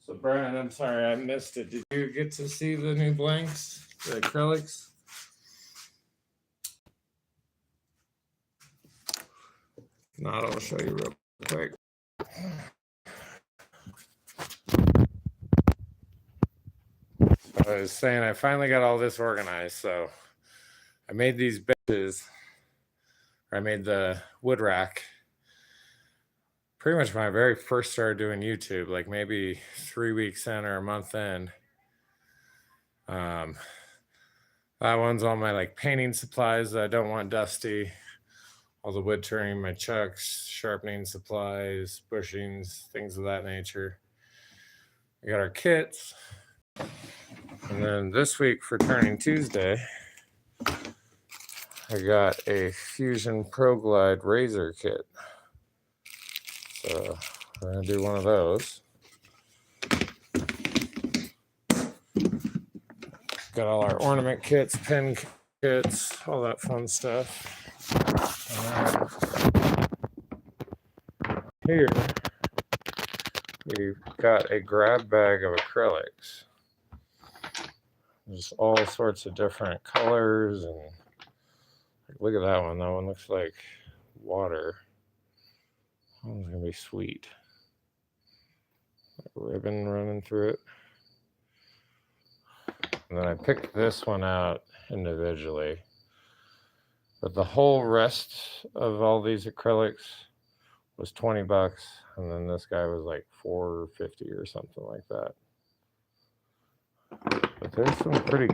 So Brian, I'm sorry I missed it. Did you get to see the new blanks, the acrylics? If not, I'll show you real quick. I was saying I finally got all this organized, so I made these benches. I made the wood rack pretty much when I very first started doing YouTube, like maybe 3 weeks in or a month in. That one's all my like painting supplies that I don't want dusty. All the wood turning, my chucks, sharpening supplies, bushings, things of that nature. We got our kits. And then this week for Turning Tuesday, I got a Fusion Pro Glide razor kit. So we're gonna do one of those. Got all our ornament kits, pen kits, all that fun stuff. Here we've got a grab bag of acrylics. There's all sorts of different colors, and look at that one. That one looks like water. That one's gonna be sweet. Ribbon running through it. And then I picked this one out individually. But the whole rest of all these acrylics was $20, and then this guy was like $4.50 or something like that. But there's some pretty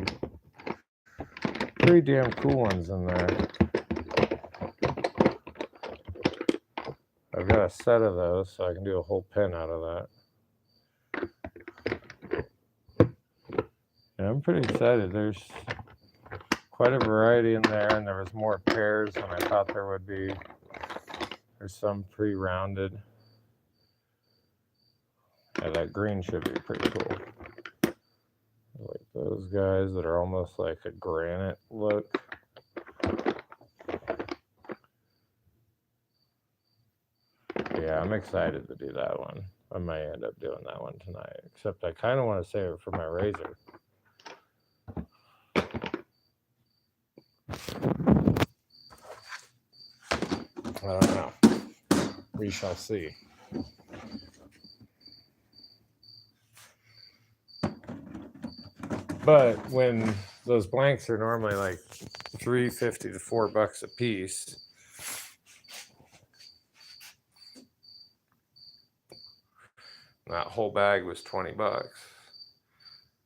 damn cool ones in there. I've got a set of those, so I can do a whole pen out of that. Yeah, I'm pretty excited. There's quite a variety in there, and there was more pairs than I thought there would be. There's some pre-rounded. Yeah, that green should be pretty cool. Like those guys that are almost like a granite look. Yeah, I'm excited to do that one. I might end up doing that one tonight, except I kind of want to save it for my razor. I don't know. We shall see. But when those blanks are normally like $3.50 to $4 a piece, that whole bag was $20. I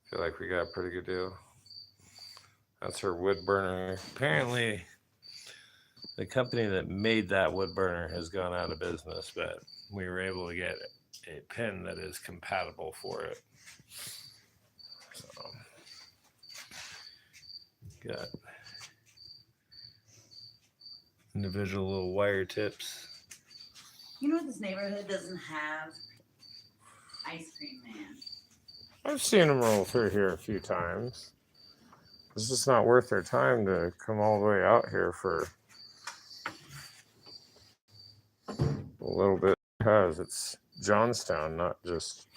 feel like we got a pretty good deal. That's her wood burner. Apparently, the company that made that wood burner has gone out of business, but we were able to get a pen that is compatible for it. So, got individual little wire tips. You know, this neighborhood doesn't have ice cream man. I've seen them roll through here a few times. It's just not worth their time to come all the way out here for a little bit, because it's Johnstown, not just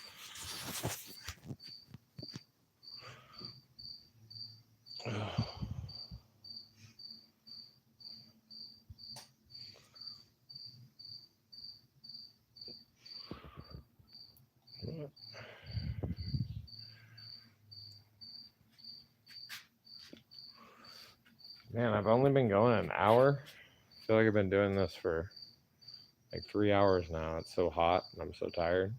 man, I've only been going an hour. I feel like I've been doing this for like 3 hours now. It's so hot and I'm so tired.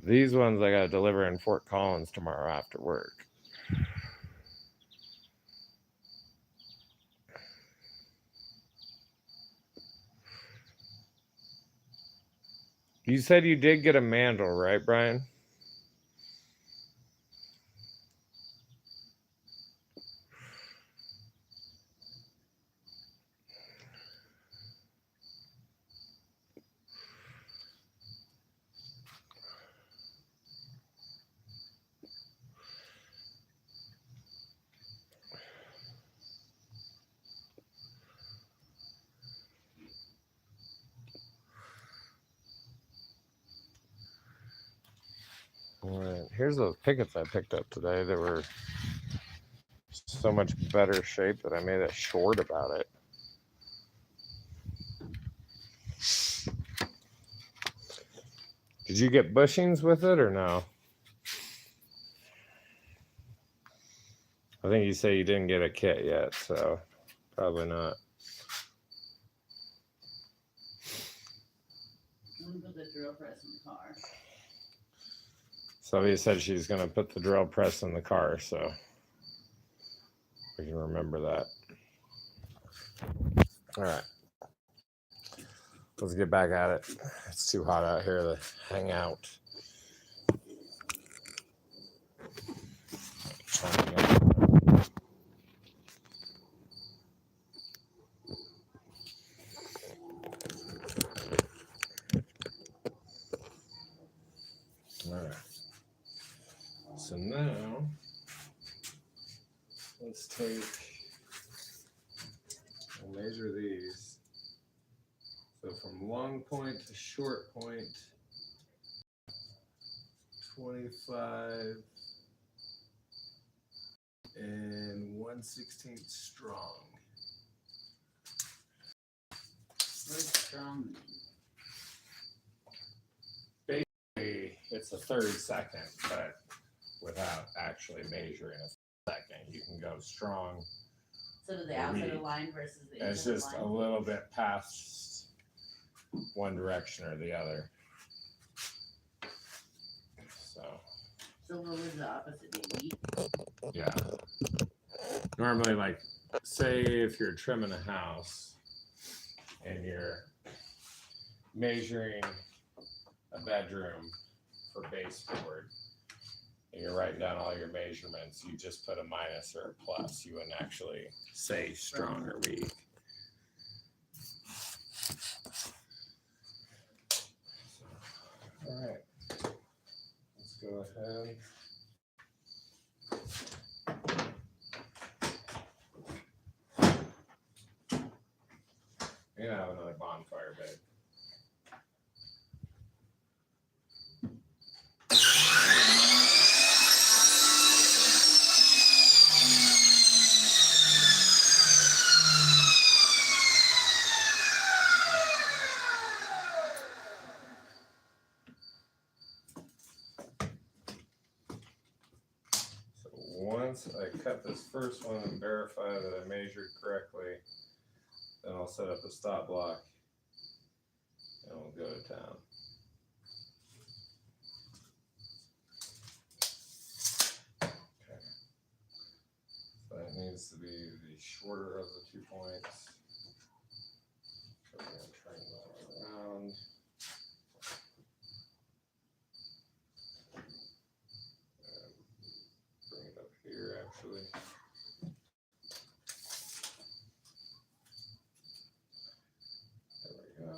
These ones I got to deliver in Fort Collins tomorrow after work. You said you did get a mandrel, right, Brian? All right, here's those pickets I picked up today. They were so much better shape that I made a short about it. Did you get bushings with it or no? I think you say you didn't get a kit yet, so probably not. I'm gonna put the drill press in the car. Sylvia said she's going to put the drill press in the car, so we can remember that. All right. Let's get back at it. It's too hot out here to hang out. All right. So now, let's take, we'll measure these. So from long point to short point, 25 and 1/16 strong. Where's strong? Basically, it's a 1/3 second, but without actually measuring a second, you can go strong. So to the outside of the line versus the inside It's of the just line? a little bit past one direction or the other. So what was the opposite be? Yeah. Normally, like, say if you're trimming a house and you're measuring a bedroom for baseboard and you're writing down all your measurements, you just put a minus or a plus. You wouldn't actually say strong or weak. All right. Let's go ahead. We're gonna have another bonfire bed. So once I cut this first one and verify that I measured correctly, then I'll set up a stop block and we'll go to town. Okay. So that needs to be the shorter of the 2 points. So we're going to turn that around. And bring it up here actually. There we go.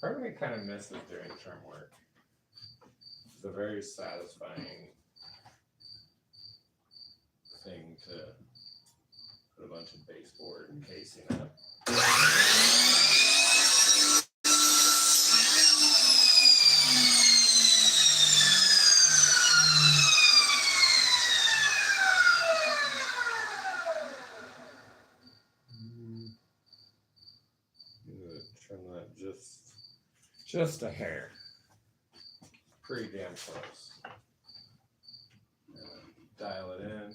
Part of me kind of misses doing trim work. It's a very satisfying thing to put a bunch of baseboard and casing up. Trim that just a hair. Pretty damn close. Dial it in.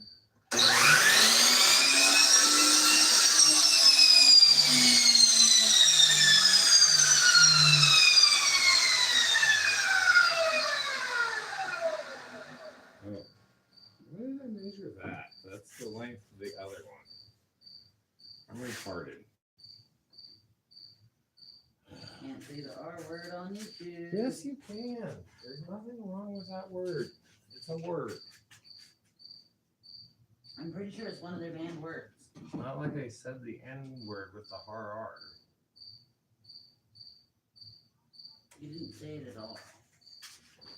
nothing wrong with that word. It's a word. I'm pretty sure it's one of their banned words. It's not like I said the N word with the R. You didn't say it at all.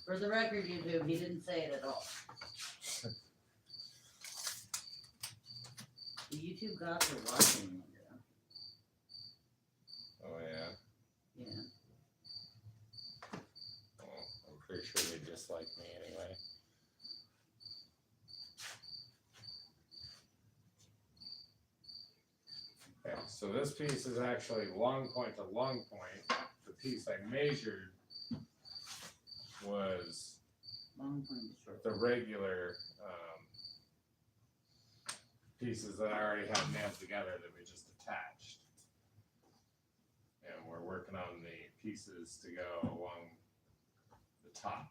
For the record, YouTube, he didn't say it at all. The YouTube gods are watching you. Oh, yeah. Yeah. Well, I'm pretty sure they dislike me anyway. Okay, so this piece is actually long point to long point. The piece I measured was Long point to short. the regular pieces that I already had nailed together that we just attached. And we're working on the pieces to go along the top.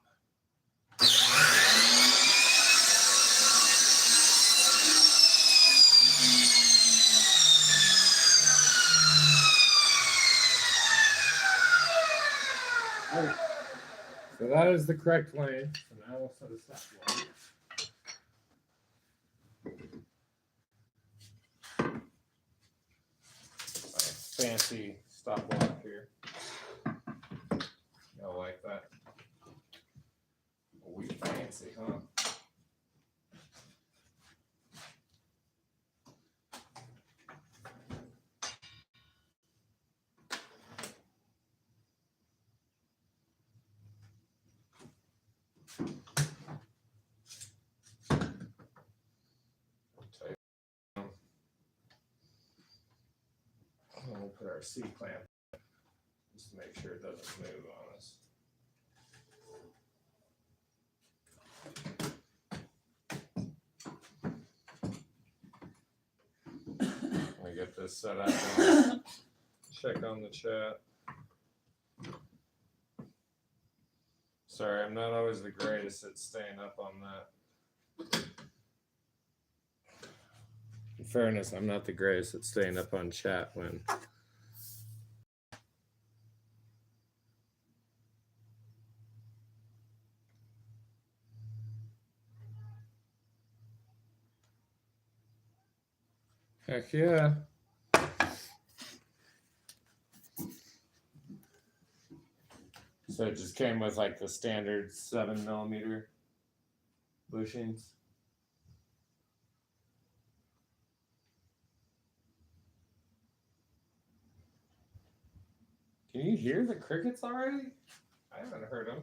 Okay. So that is the correct length. So now we'll set a step one. Fancy stopwatch here. Y'all like that? We fancy, huh? We'll put our C clamp just to make sure it doesn't move on us. Let me get this set up and check on the chat. Sorry, I'm not always the greatest at staying up on that. In fairness, I'm not the greatest at staying up on chat when heck yeah. So it just came with like the standard 7mm bushings. Can you hear the crickets already? I haven't heard them.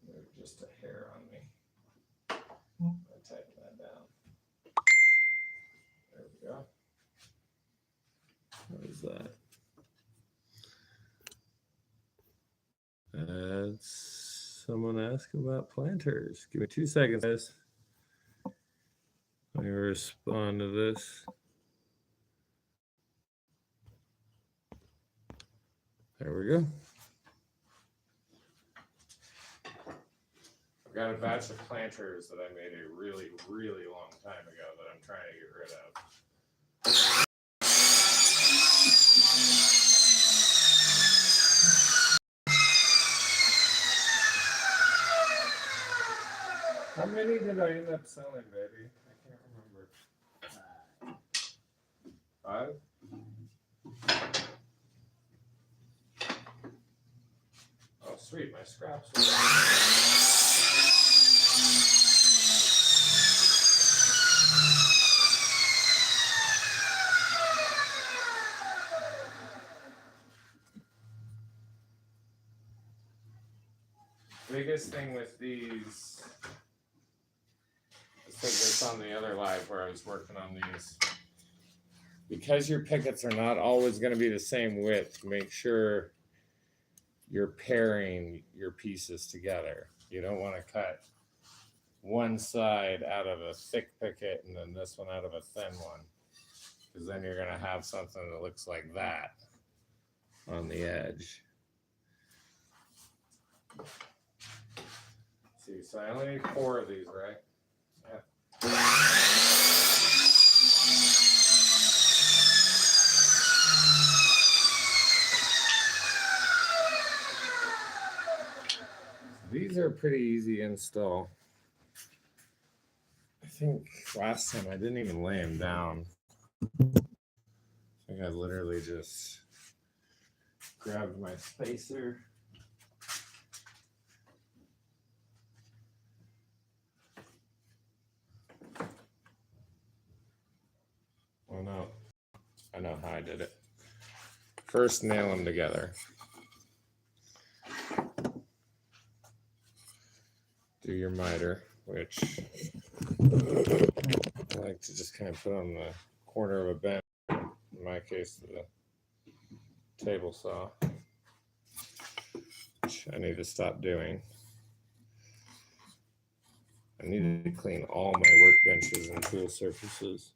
Move just a hair on me. I'll tighten that down. There we go. What is that? That's someone asking about planters. Give me 2 seconds, guys. Let me respond to this. There we go. I've got a batch of planters that I made a really, really long time ago that I'm trying to get rid of. How many did I end up selling, baby? I can't remember. 5? Oh, sweet, my scraps. Biggest thing with these, I said this on the other live where I was working on these. Because your pickets are not always going to be the same width, make sure you're pairing your pieces together. You don't want to cut one side out of a thick picket and then this one out of a thin one, because then you're going to have something that looks like that on the edge. See, so I only need 4 of these, right? Yeah. These are pretty easy install. I think last time I didn't even lay them down. I think I literally just grabbed my spacer. Oh no, I know how I did it. First, nail them together. Do your miter, which I like to just kind of put on the corner of a bench. In my case, the table saw, which I need to stop doing. I need to clean all my workbenches and tool surfaces.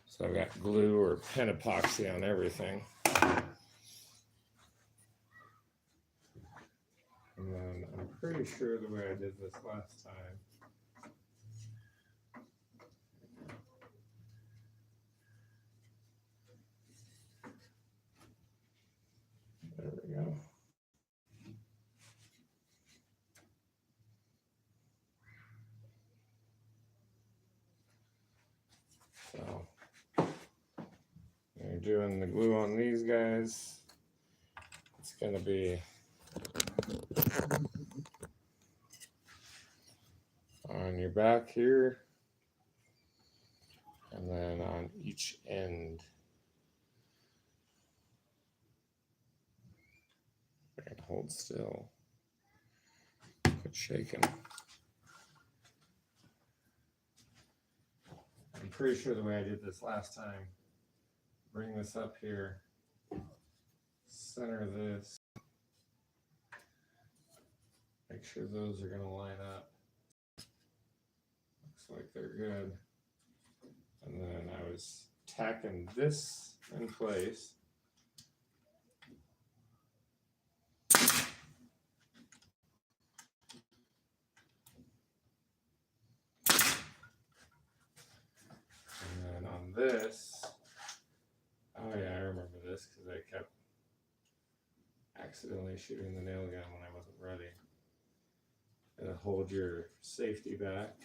So I've got glue or pen epoxy on everything. And then I'm pretty sure the way I did this last time. There we go. So you're doing the glue on these guys. It's going to be on your back here, and then on each end. I can hold still. Quit shaking. I'm pretty sure the way I did this last time. Bring this up here. Center this. Make sure those are going to line up. Looks like they're good. And then I was tacking this in place. And then on this, oh yeah, I remember this because I kept accidentally shooting the nail gun when I wasn't ready. And hold your safety back.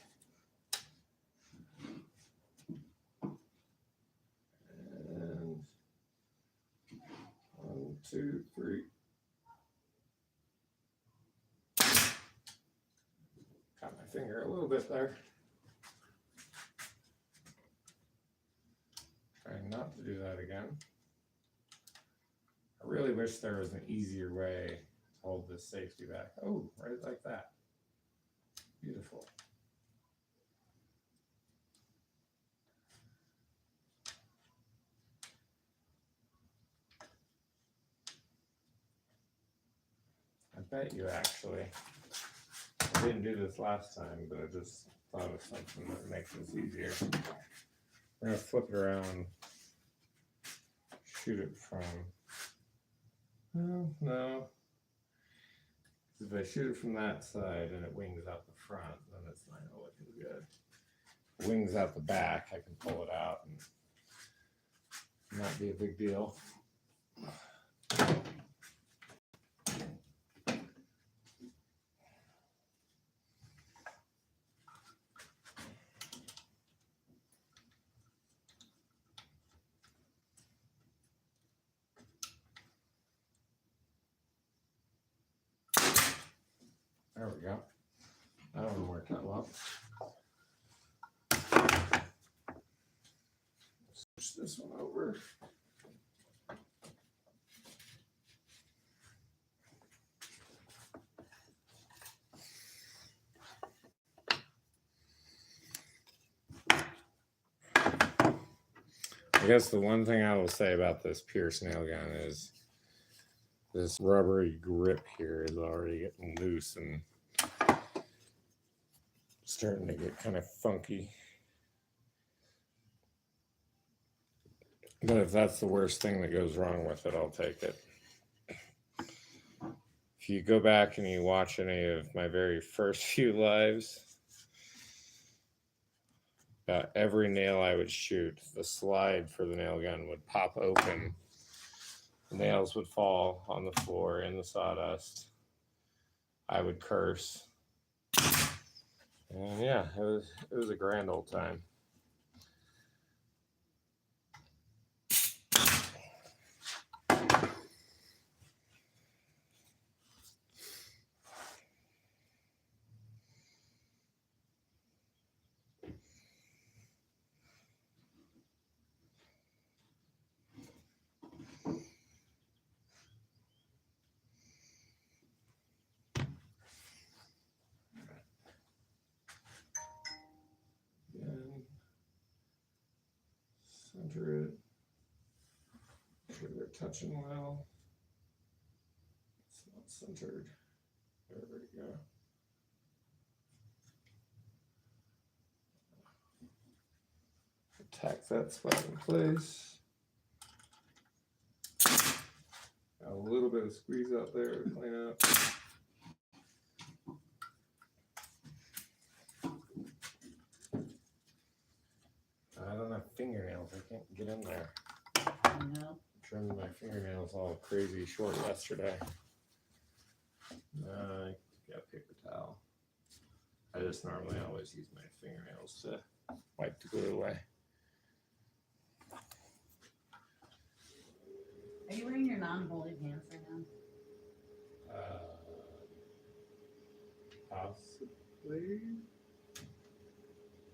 And 1, 2, 3. Got my finger a little bit there. Trying not to do that again. I really wish there was an easier way to hold this safety back. Oh, right like that. Beautiful. I bet you actually, I didn't do this last time, but I just thought of something that makes this easier. We're going to flip it around, shoot it from, no. If I shoot it from that side and it wings out the front, then it's not going to look as good. If it wings out the back, I can pull it out and not be a big deal. There we go. That one worked out well. Switch this one over. I guess the one thing I will say about this Pierce nail gun is this rubbery grip here is already getting loose and starting to get kind of funky. But if that's the worst thing that goes wrong with it, I'll take it. If if you go back and you watch any of my very first few lives, about every nail I would shoot, the slide for the nail gun would pop open. The nails would fall on the floor in the sawdust. I would curse. And yeah, it was a grand old time. Center it. Sure they're touching well. It's not centered. There we go. Tack that spot in place. Got a little bit of squeeze out there to clean up. I don't have fingernails. I can't get in there. No. Trimmed my fingernails all crazy short yesterday. I got a paper towel. I just normally always use my fingernails to wipe the glue away. Are you wearing your non-holy pants right now? Possibly.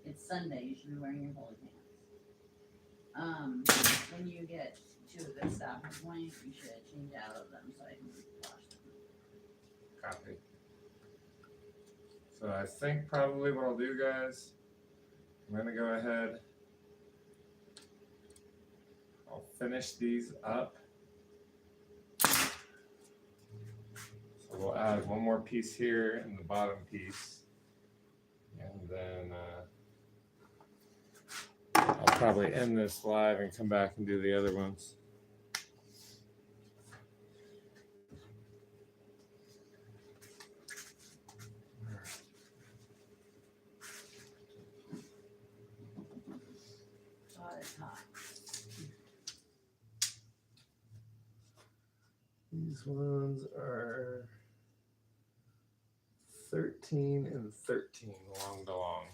It's Sunday. You should be wearing your holy pants. When you get to a good stopping point, you should change out of them so I can wash them. Copy. So I think probably what I'll do, guys, I'm gonna go ahead. I'll finish these up. So we'll add one more piece here in the bottom piece. And then I'll probably end this live and come back and do the other ones. God, it's hot. These ones are 13 and 13 long to long.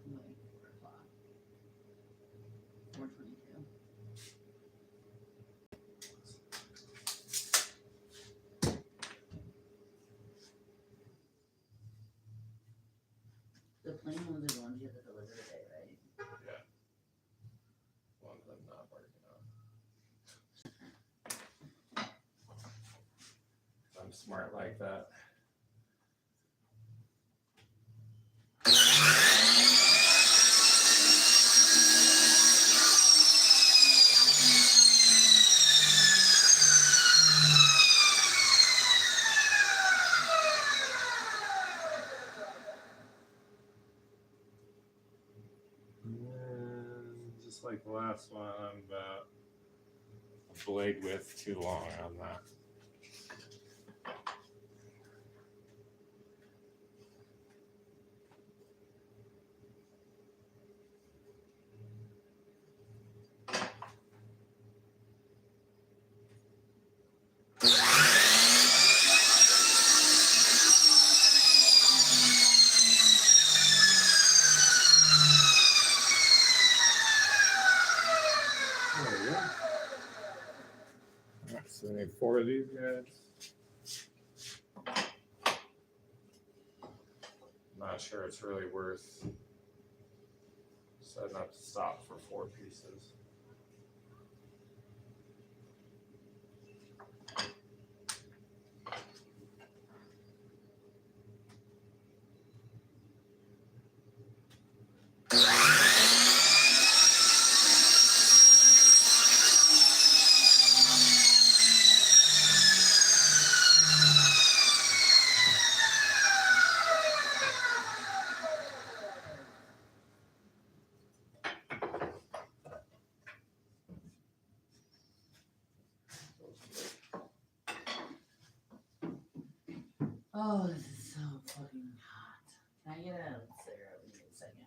Wait, 4 o'clock. 4:22. The plain ones are the ones you have to deliver today, right? Yeah. One of them not working on. I'm smart like that. And just like the last one, I'm about a blade width too long on that. There we go. All right, so we need 4 of these guys. Not sure it's really worth setting up to stop for 4 pieces. Oh, this is so fucking hot. Can I get a cigarette with you a second?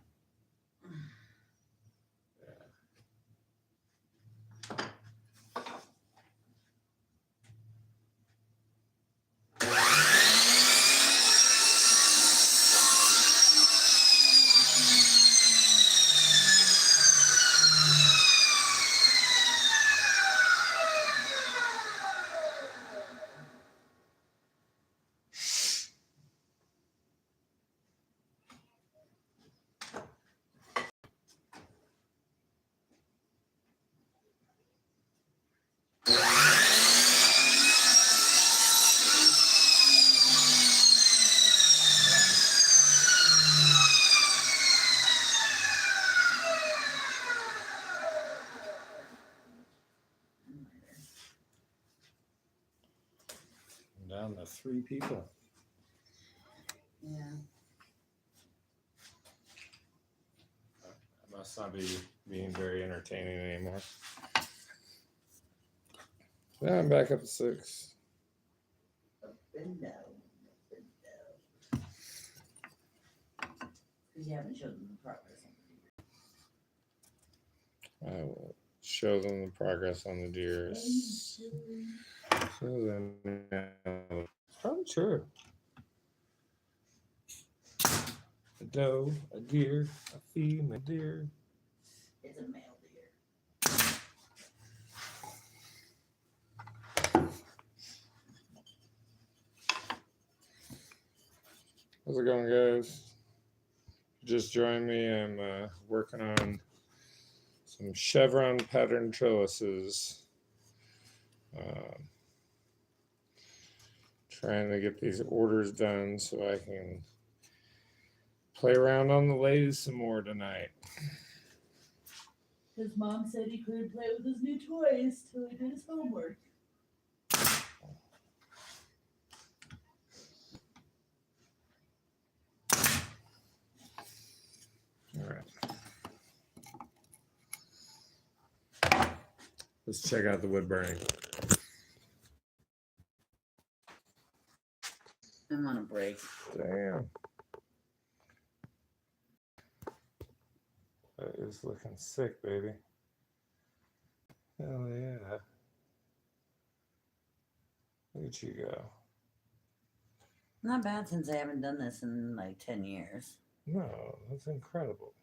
Down to 3 people. Yeah. I must not be being very entertaining anymore. Yeah, I'm back up to 6. Up and down. Up and down. Because you haven't showed them the progress on the deer. I will show them the progress on the deer. Show them. It's probably true. A doe, a deer, a female deer. It's a male deer. How's it going, guys? Just joined me. I'm working on some chevron pattern trellises. Trying to get these orders done so I can play around on the lathes some more tonight. His mom said he couldn't play with his new toys till he did his homework. All right. Let's check out the wood burning. I'm on a break. Damn. That is looking sick, baby. Hell yeah. Look at you go. Not bad since I haven't done this in like 10 years. No, that's incredible.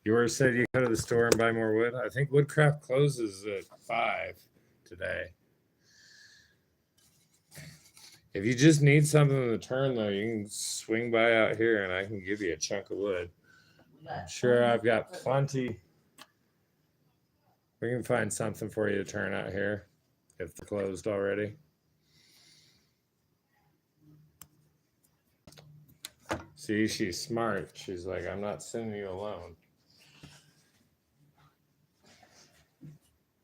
Yours said you go to the store and buy more wood. I think Woodcraft closes at 5 today. If you just need something to turn, though, you can swing by out here and I can give you a chunk of wood. I'm sure I've got plenty. We can find something for you to turn out here if they're closed already. See, she's smart. She's like, I'm not sending you alone.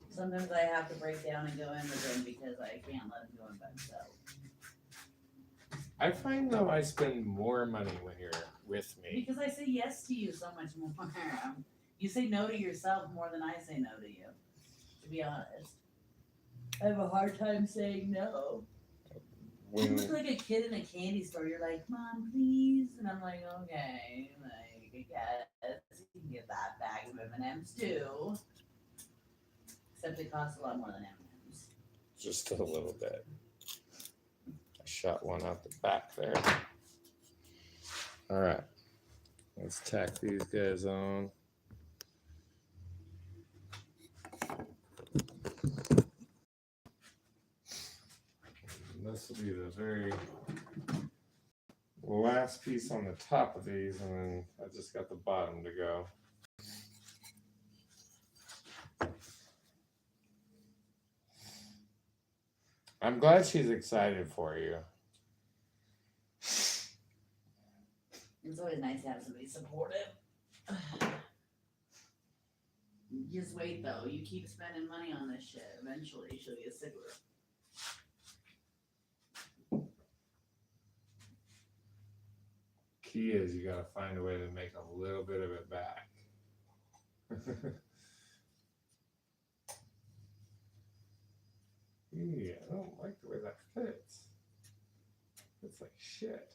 Sometimes I have to break down and go in with him because I can't let him go in by himself. I find, though, I spend more money when you're with me. Because I say yes to you so much more. You say no to yourself more than I say no to you, to be honest. I have a hard time saying no. You look like a kid in a candy store. You're like, Mom, please. And I'm like, okay. Like, I guess you can get that bag of M&Ms too. Except it costs a lot more than M&Ms. Just a little bit. I shot one out the back there. All right. Let's tack these guys on. This will be the very last piece on the top of these, and then I just got the bottom to go. I'm glad she's excited for you. It's always nice to have somebody supportive. Just wait though. You keep spending money on this shit. Eventually she'll get sick of it. Key is you gotta find a way to make a little bit of it back. I don't like the way that fits. It's like shit.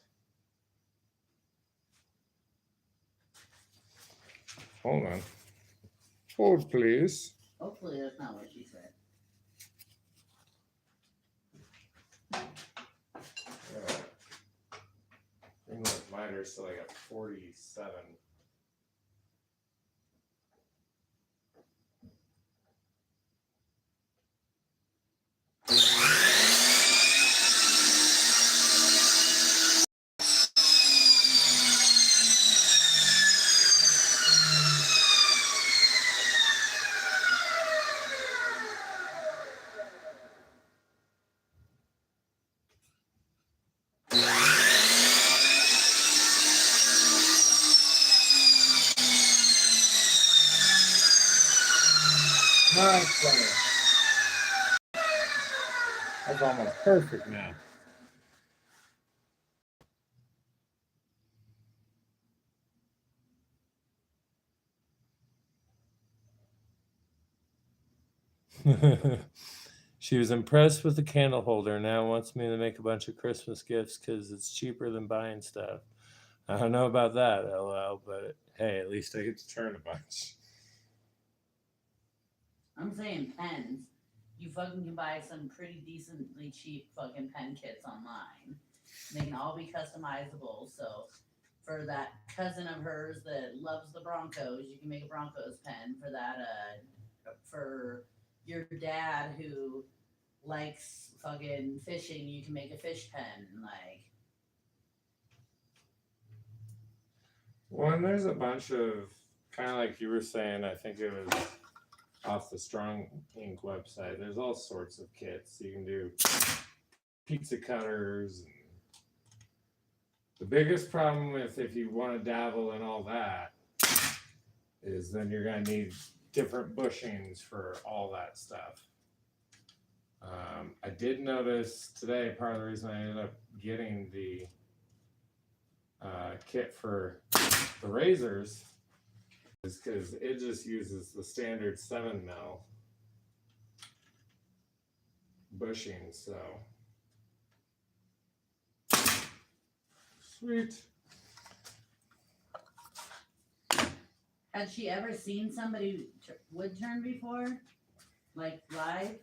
Hold on. Hold, please. Hopefully that's not what she said. English miter's still like a 47. Much better. That's almost perfect now. She was impressed with the candle holder. Now wants me to make a bunch of Christmas gifts because it's cheaper than buying stuff. I don't know about that, LL, but hey, at least I get to turn a bunch. I'm saying pens. You fucking can buy some pretty decently cheap fucking pen kits online. They can all be customizable. So for that cousin of hers that loves the Broncos, you can make a Broncos pen. For that, for your dad who likes fucking fishing, you can make a fish pen. Like, Well, and there's a bunch of, kind of like you were saying, I think it was off the Strong Ink website. There's all sorts of kits. You can do pizza cutters. And the biggest problem with if you want to dabble in all that is then you're going to need different bushings for all that stuff. I did notice today, part of the reason I ended up getting the kit for the razors is because it just uses the standard 7mm bushing, so sweet. had she ever seen somebody wood turn before? Like live?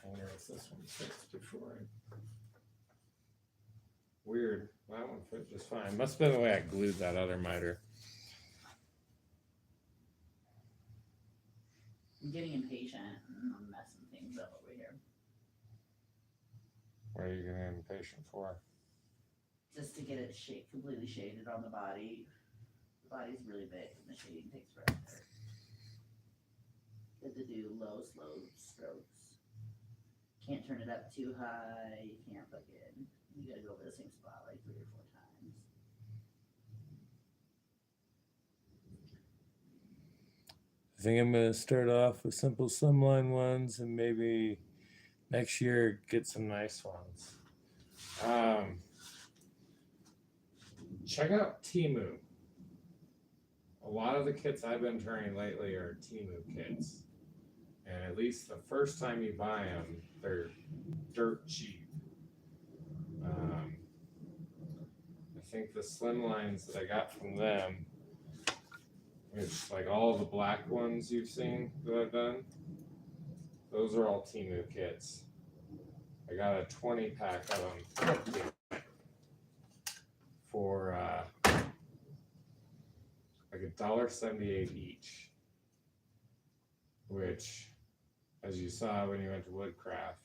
I noticed this one fixed before. Weird. That one fit just fine. Must have been the way I glued that other miter. I'm getting impatient and I'm messing things up over here. What are you getting impatient for? Just to get it completely shaded on the body. The body's really big and the shading takes forever. You have to do low, slow strokes. Can't turn it up too high. You can't fucking. You gotta go over the same spot like 3 or 4 times. I think I'm going to start off with simple slimline ones and maybe next year get some nice ones. Check out Temu. A lot of the kits I've been turning lately are Temu kits. And at least the first time you buy them, they're dirt cheap. I think the slim lines that I got from them, it's like all the black ones you've seen that I've done, those are all Temu kits. I got a 20 pack of them for like $1.78 each, which, as you saw when you went to Woodcraft,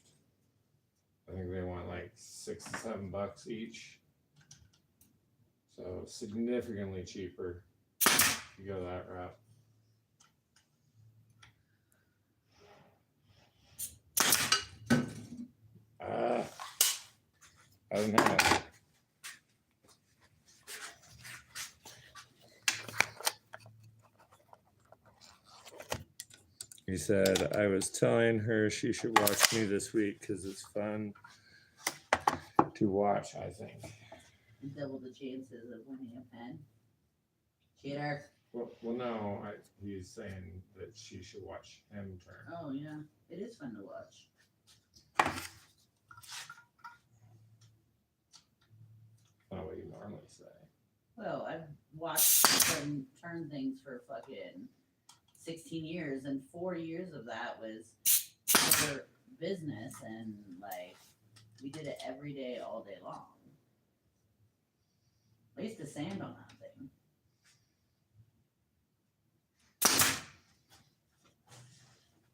I think they want like $6 to $7 each. So significantly cheaper if you go that route. I don't know. He said, I was telling her she should watch me this week because it's fun to watch, I think. Double the chances of winning a pen. Cheater. Well, no, he's saying that she should watch him turn. Oh, yeah. It is fun to watch. Not what you normally say. Well, I've watched them turn things for fucking 16 years, and 4 years of that was for business, and like we did it every day, all day long. I used to sand on that thing.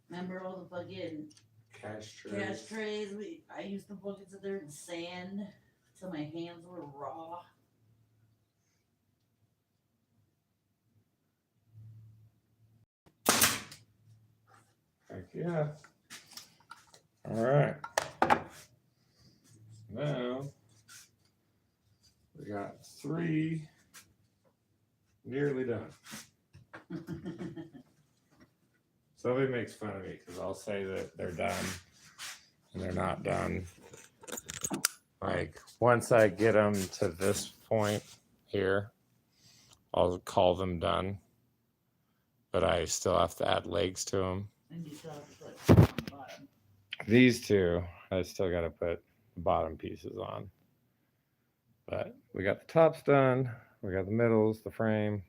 Remember all the fucking Cash trays. cash trays? I used to fucking sit there and sand till my hands were raw. Heck yeah. All right. Now we got 3 nearly done. Somebody makes fun of me because I'll say that they're done and they're not done. Like once I get them to this point here, I'll call them done. But I still have to add legs to them. And you still have to put on the bottom. These two, I still got to put the bottom pieces on. But we got the tops done. We got the middles, the frame.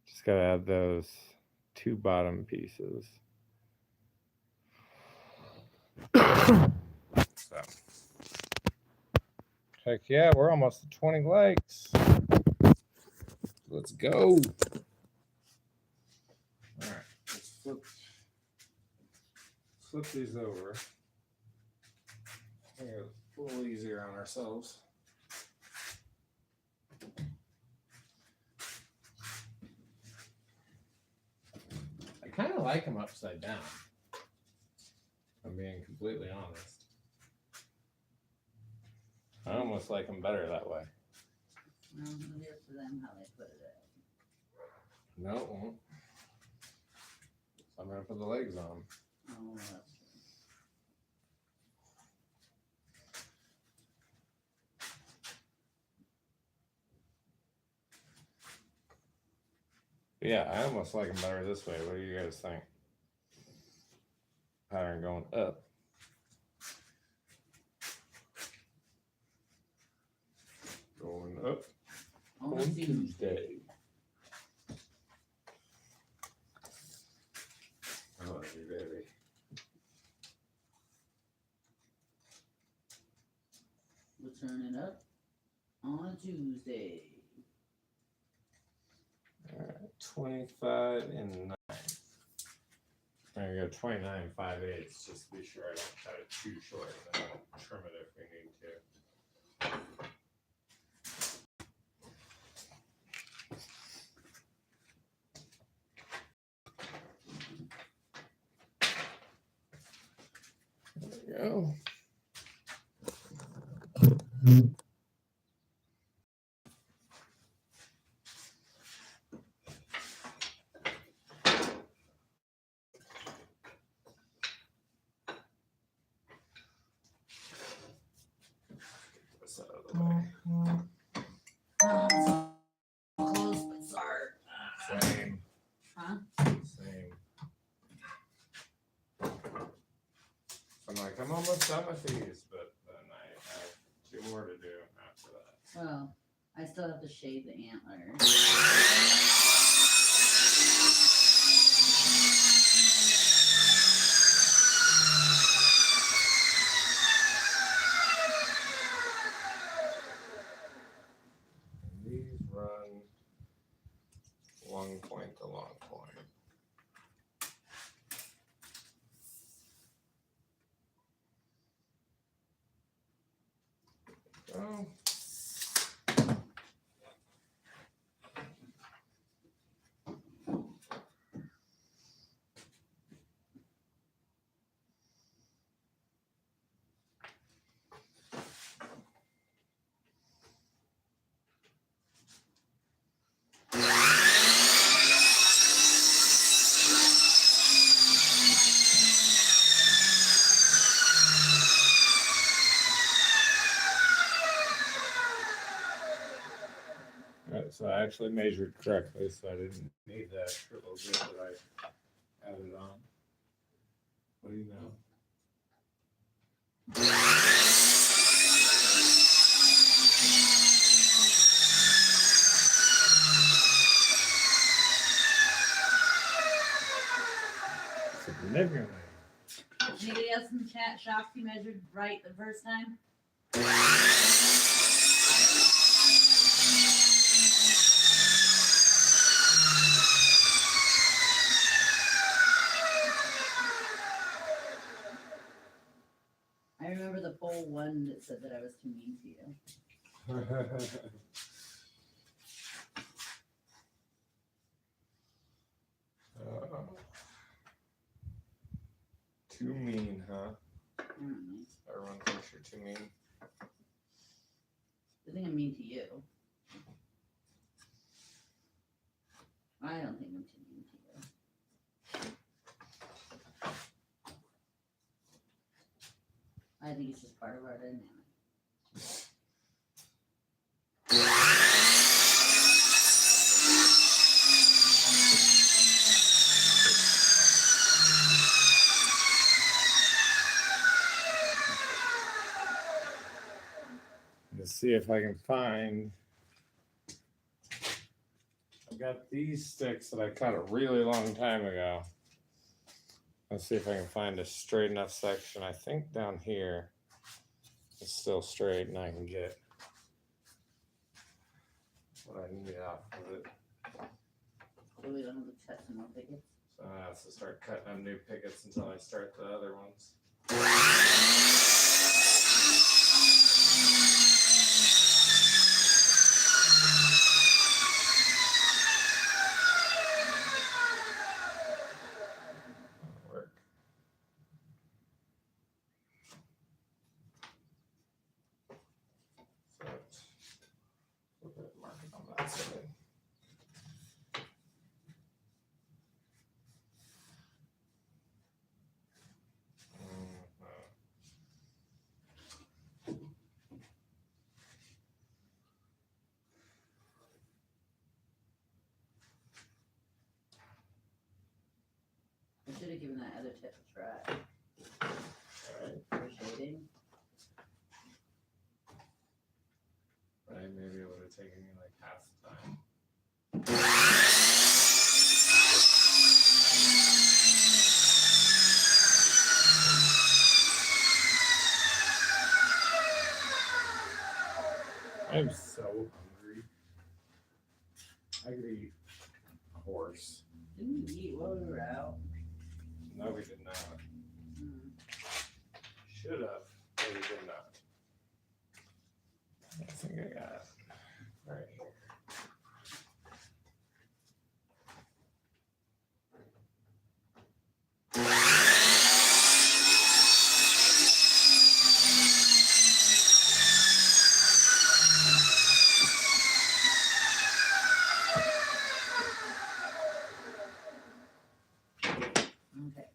Just got to add those 2 bottom pieces. So, heck yeah, we're almost at 20 likes. Let's go. All right, let's flip these over. Make it a little easier on ourselves. I kind of like them upside down. I'm being completely honest. I almost like them better that way. Well, it'll be up to them how they put it in. No, it won't. So I'm going to put the legs on. Oh, well, that's true. Yeah, I almost like them better this way. What do you guys think? Pattern going up. Going up on Tuesday. I love you, baby. We'll turn it up on Tuesday. All right, 25 and 9. I'm going to go 29 5/8 just to be sure I don't cut it too short, and then I'll trim it if we need to. There we go. Get this out of the way. Oh, so close, but sorry. Same. Huh? Same. I'm like, I'm almost done with these, but then I have 2 more to do after that. Well, I still have to shave the antler. And these run long point to long point. Go. actually measured correctly, so I didn't need that extra little bit that I added on. What do you know? Significantly. Anybody else in the chat shocked you measured right the first time? I remember the poll one that said that I was too mean to you. Too mean, huh? Mm-hmm. Everyone thinks you're too mean. I think I'm mean to you. I don't think I'm too mean to you. I think it's just part of our dynamic. Let's see if I can find. I got these sticks that I cut a really long time ago. Let's see if I can find a straight enough section. I think down here it's still straight and I can get what I need out of it. So we don't have to cut some more pickets. So I have to start cutting them new pickets until I start the other ones. Work. So mark it on that side. I should have given that other tip a try. For shading. Right, maybe it would have taken me like half the time. I'm so hungry. I could eat a horse. Didn't we eat while we were out? No, we did not. Should have, but we did not. I think I got it right here. Okay.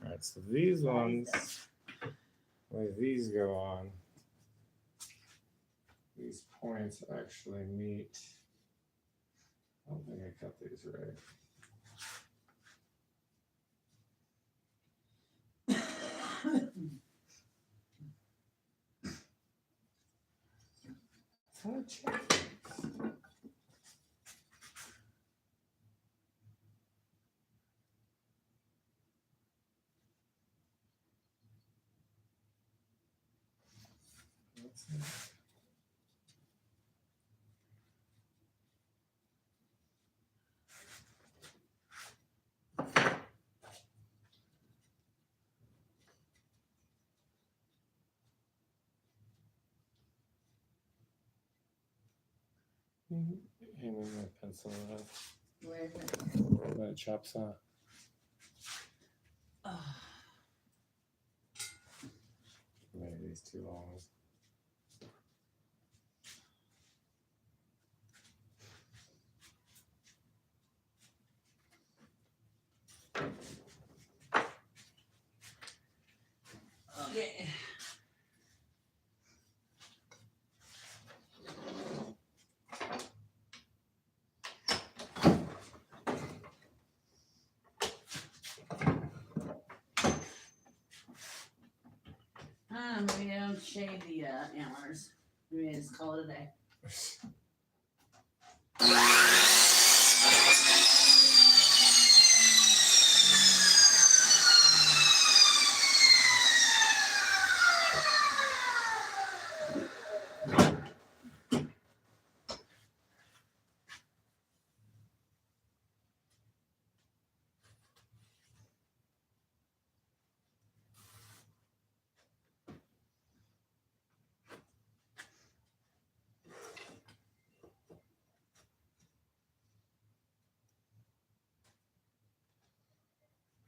All right, so these ones, the way these go on, these points actually meet. I don't think I cut these right. How to check these? What's that? Aiming my pencil at Where is it? that chop saw. Oh. Maybe these too long. Okay. Maybe I don't shave the antlers. Maybe I just call it a day.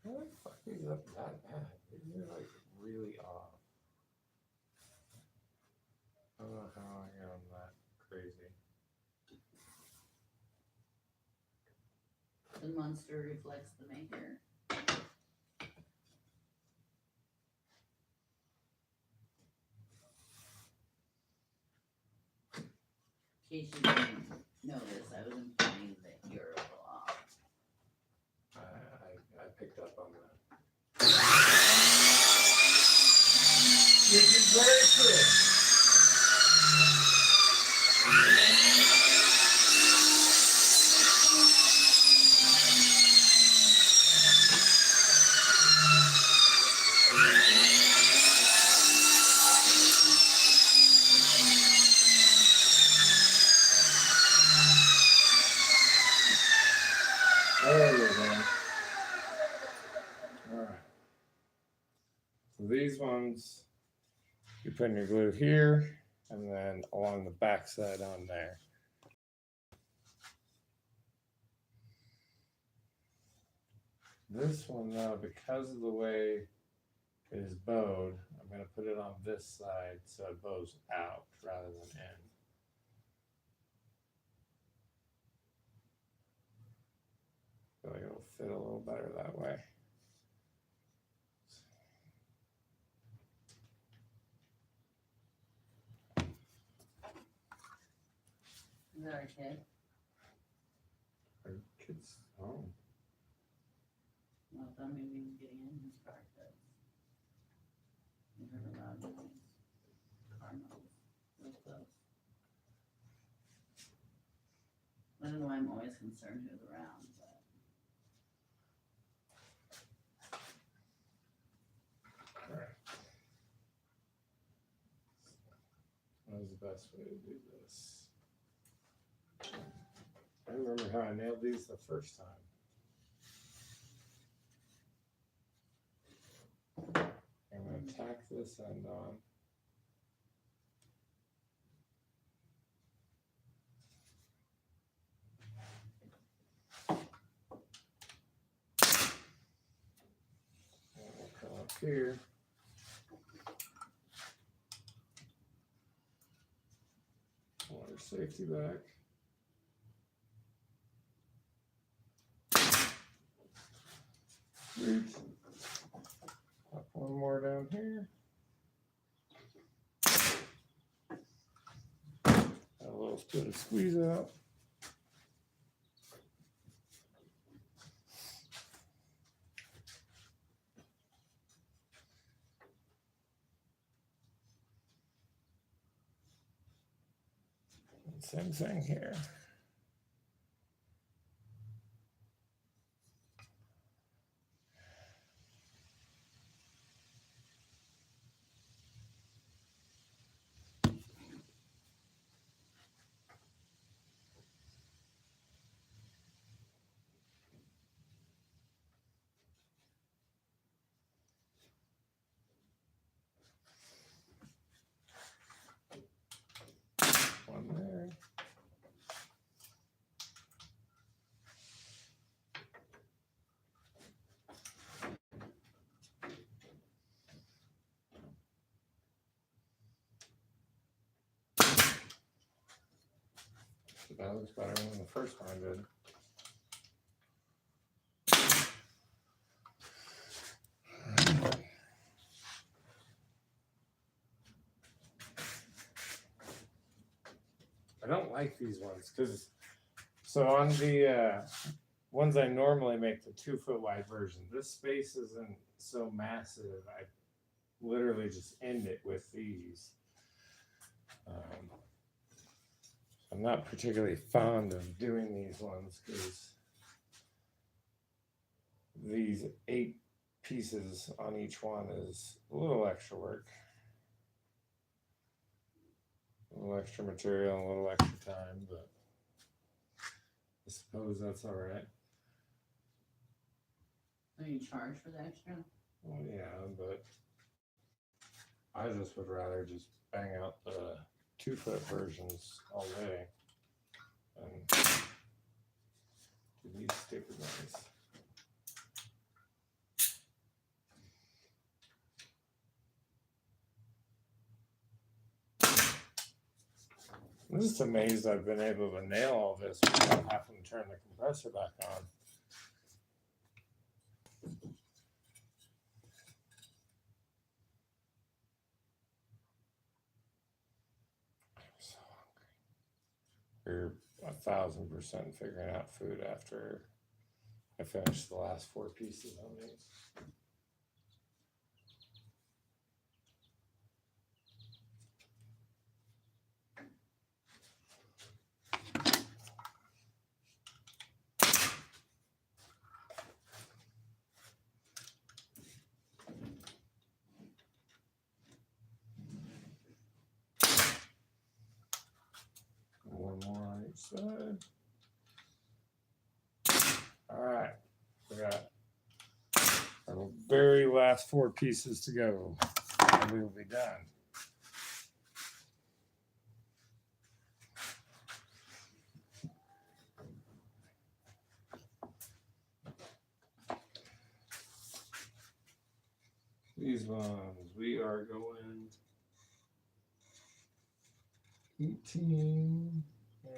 How the fuck is up that bad? These are like really off. I don't know how I got them that crazy. The monster reflects the maker. In case you didn't notice, I was implying that you're a little off. I picked up on that. This is very true. There we go. All right. So these ones, you put in your glue here, and then along the back side on there. This one now, because of the way it is bowed, I'm going to put it on this side so it bows out rather than in. I feel like it'll fit a little better that way. Is that our kid? Our kids home. Well, I thought maybe he was getting in his practice. You heard a loud noise. Car noise. Real close. I don't know why I'm always concerned who's around, but. All right. What is the best way to do this? I remember how I nailed these the first time. I'm going to tack this end on. And we'll come up here. Pull our safety back. Sweet. Pop one more down here. A little bit of squeeze out. Same thing here. One there. That looks better than the first one did. I don't like these ones because so on the ones I normally make, the 2 foot wide version, this space isn't so massive. I literally just end it with these. I'm not particularly fond of doing these ones because these 8 pieces on each one is a little extra work. A little extra material, a little extra time, but I suppose that's all right. So you charge for the extra? Well, yeah, but I just would rather just bang out the 2 foot versions all day and do these stupid ones. I'm just amazed I've been able to nail all this without having to turn the compressor back on. I'm so hungry. We're 1,000% figuring out food after I finish the last 4 pieces on these. One more on each side. All right, we got our very last 4 pieces to go, and we will be done. These ones, we are going 18 and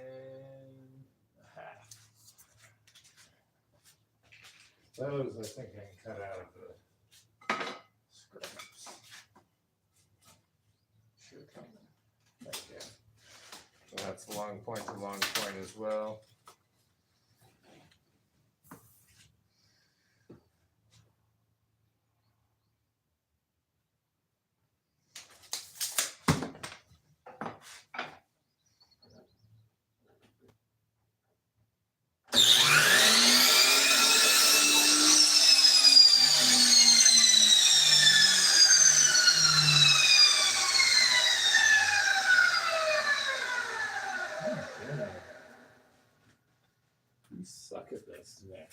a half. Those I think I can cut out of the scraps. Sure coming. Right there. So that's a long point to long point as well. You suck at this today.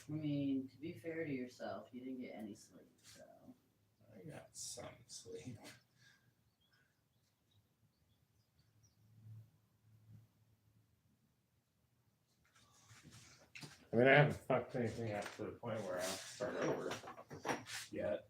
I mean, to be fair to yourself, you didn't get any sleep, so. I got some sleep. I mean, I haven't fucked anything up to the point where I have to start over yet.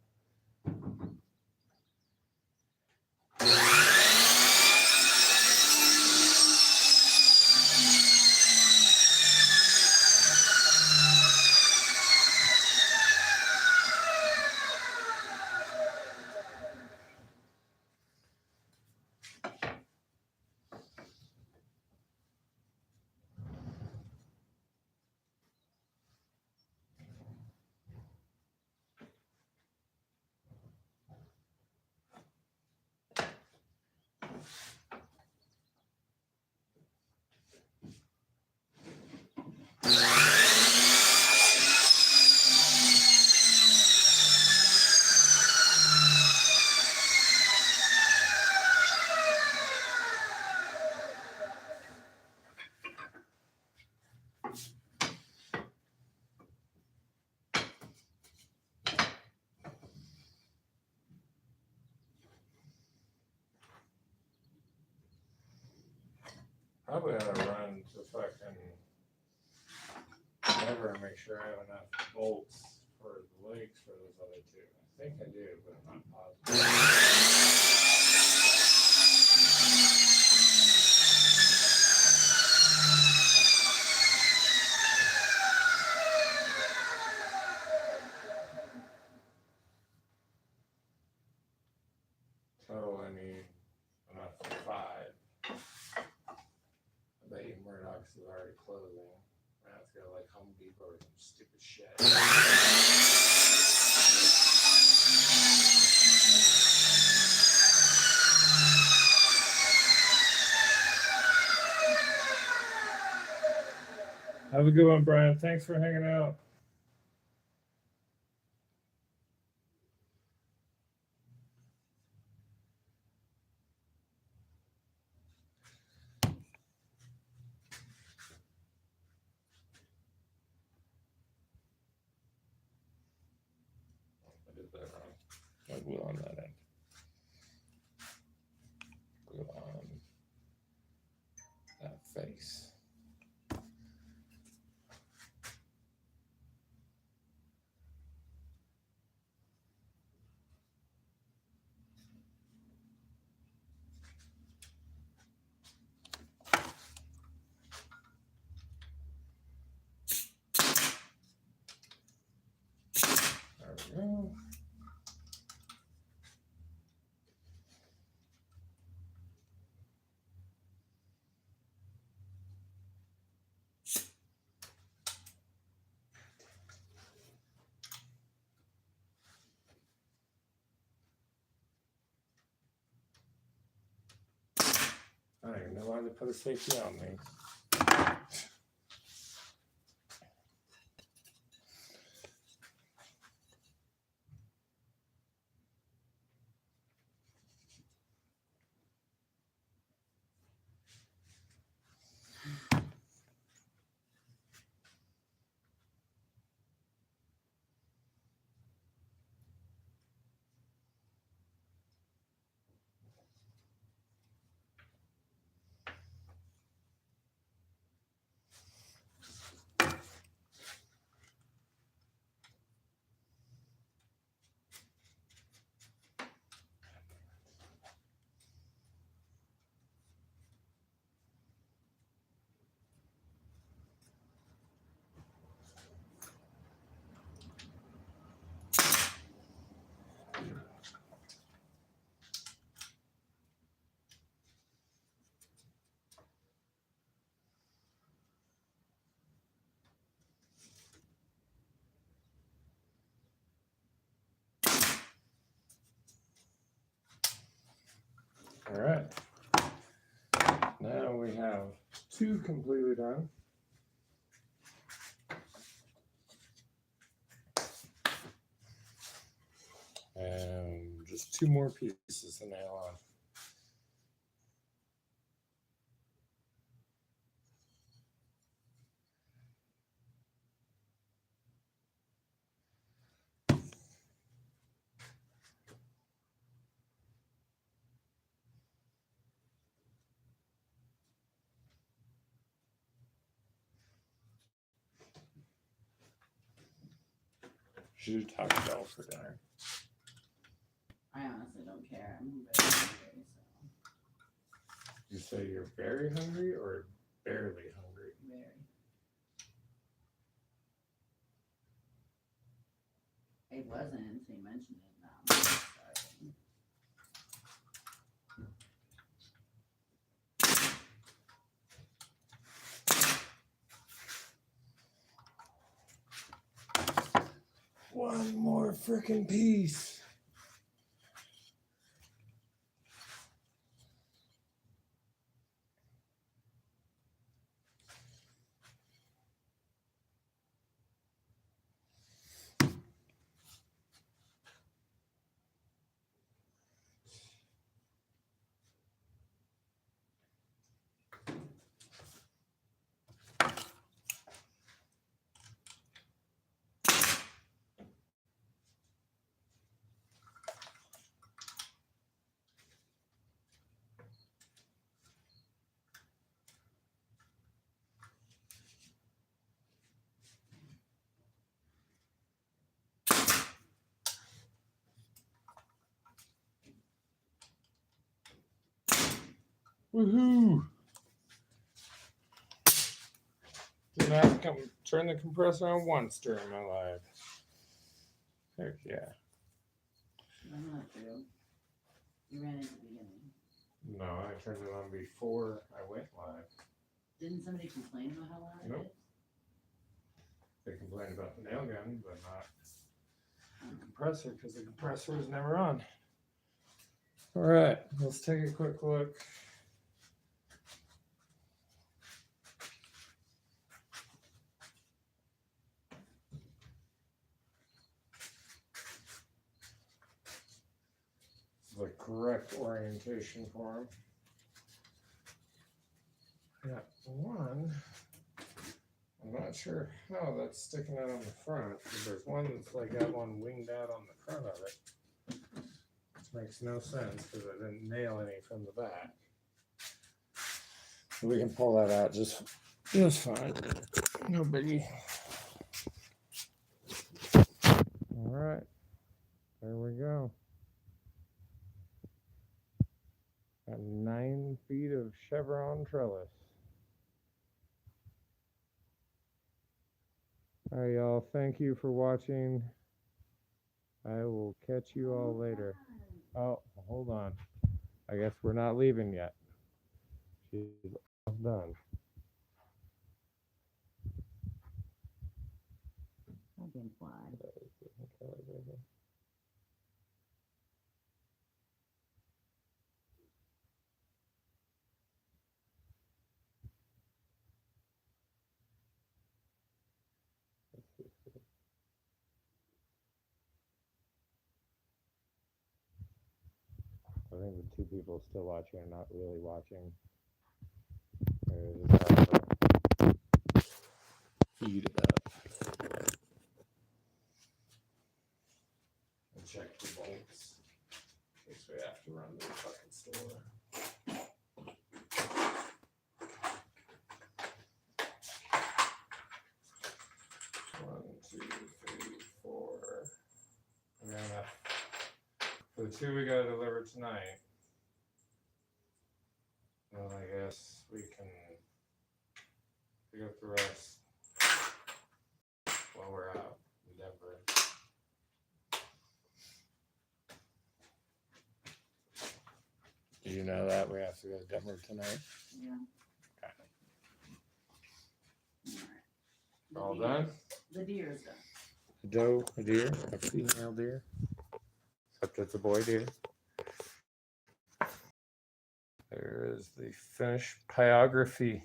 Probably ought to run to fucking never and make sure I have enough bolts for the legs for those other 2. I think I do, but I'm not positive. Starbucks is already closing. Now let's go like Home Depot or some stupid shit. Have a good one, Brian. Thanks for hanging out. I did that wrong. No glue on that end. Glue on that face. There we go. I don't even know why they put a safety on me. All right. Now we have two completely done. And just two more pieces to nail on. Should do Taco Bell for dinner. I honestly don't care. I'm very hungry, so. You say you're very hungry or barely hungry? Very. It wasn't until you mentioned it. Now I'm starving. One more freaking piece. Woohoo! Didn't have to come turn the compressor on once during my life. Heck yeah. I'm not true. You ran at the beginning. No, I turned it on before I went live. Didn't somebody complain about how loud Nope. it is? They complained about the nail gun, but not the compressor because the compressor was never on. All right, let's take a quick look. The correct orientation for them. Got one. I'm not sure how that's sticking out on the front. There's one that's like got one winged out on the front of it. Which makes no sense because I didn't nail any from the back. We can pull that out just fine. No biggie. All right. There we go. Got 9 feet of chevron trellis. All right, y'all. Thank you for watching. I will catch you all later. Oh, hold on. I guess we're not leaving yet. She's almost done. I've been fly. I think the 2 people still watching are not really watching. They're just feed it up. And check the bolts in case we have to run to the fucking store. One, two, three, four. We're gonna, for the 2 we gotta deliver tonight. Well, I guess we can pick up the rest while we're out in Denver. Did you know that we have to go to Denver tonight? Yeah. Okay. All right. All done? The deer is done. A doe, a deer, a female deer. Except it's a boy deer. There is the finished pyography.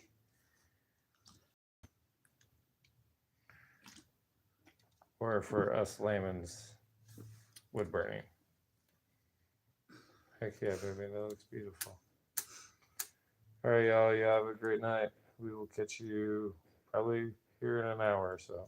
Or for us layman's, wood burning. Heck yeah, baby, that looks beautiful. All right, y'all, you have a great night. We will catch you probably here in an hour or so.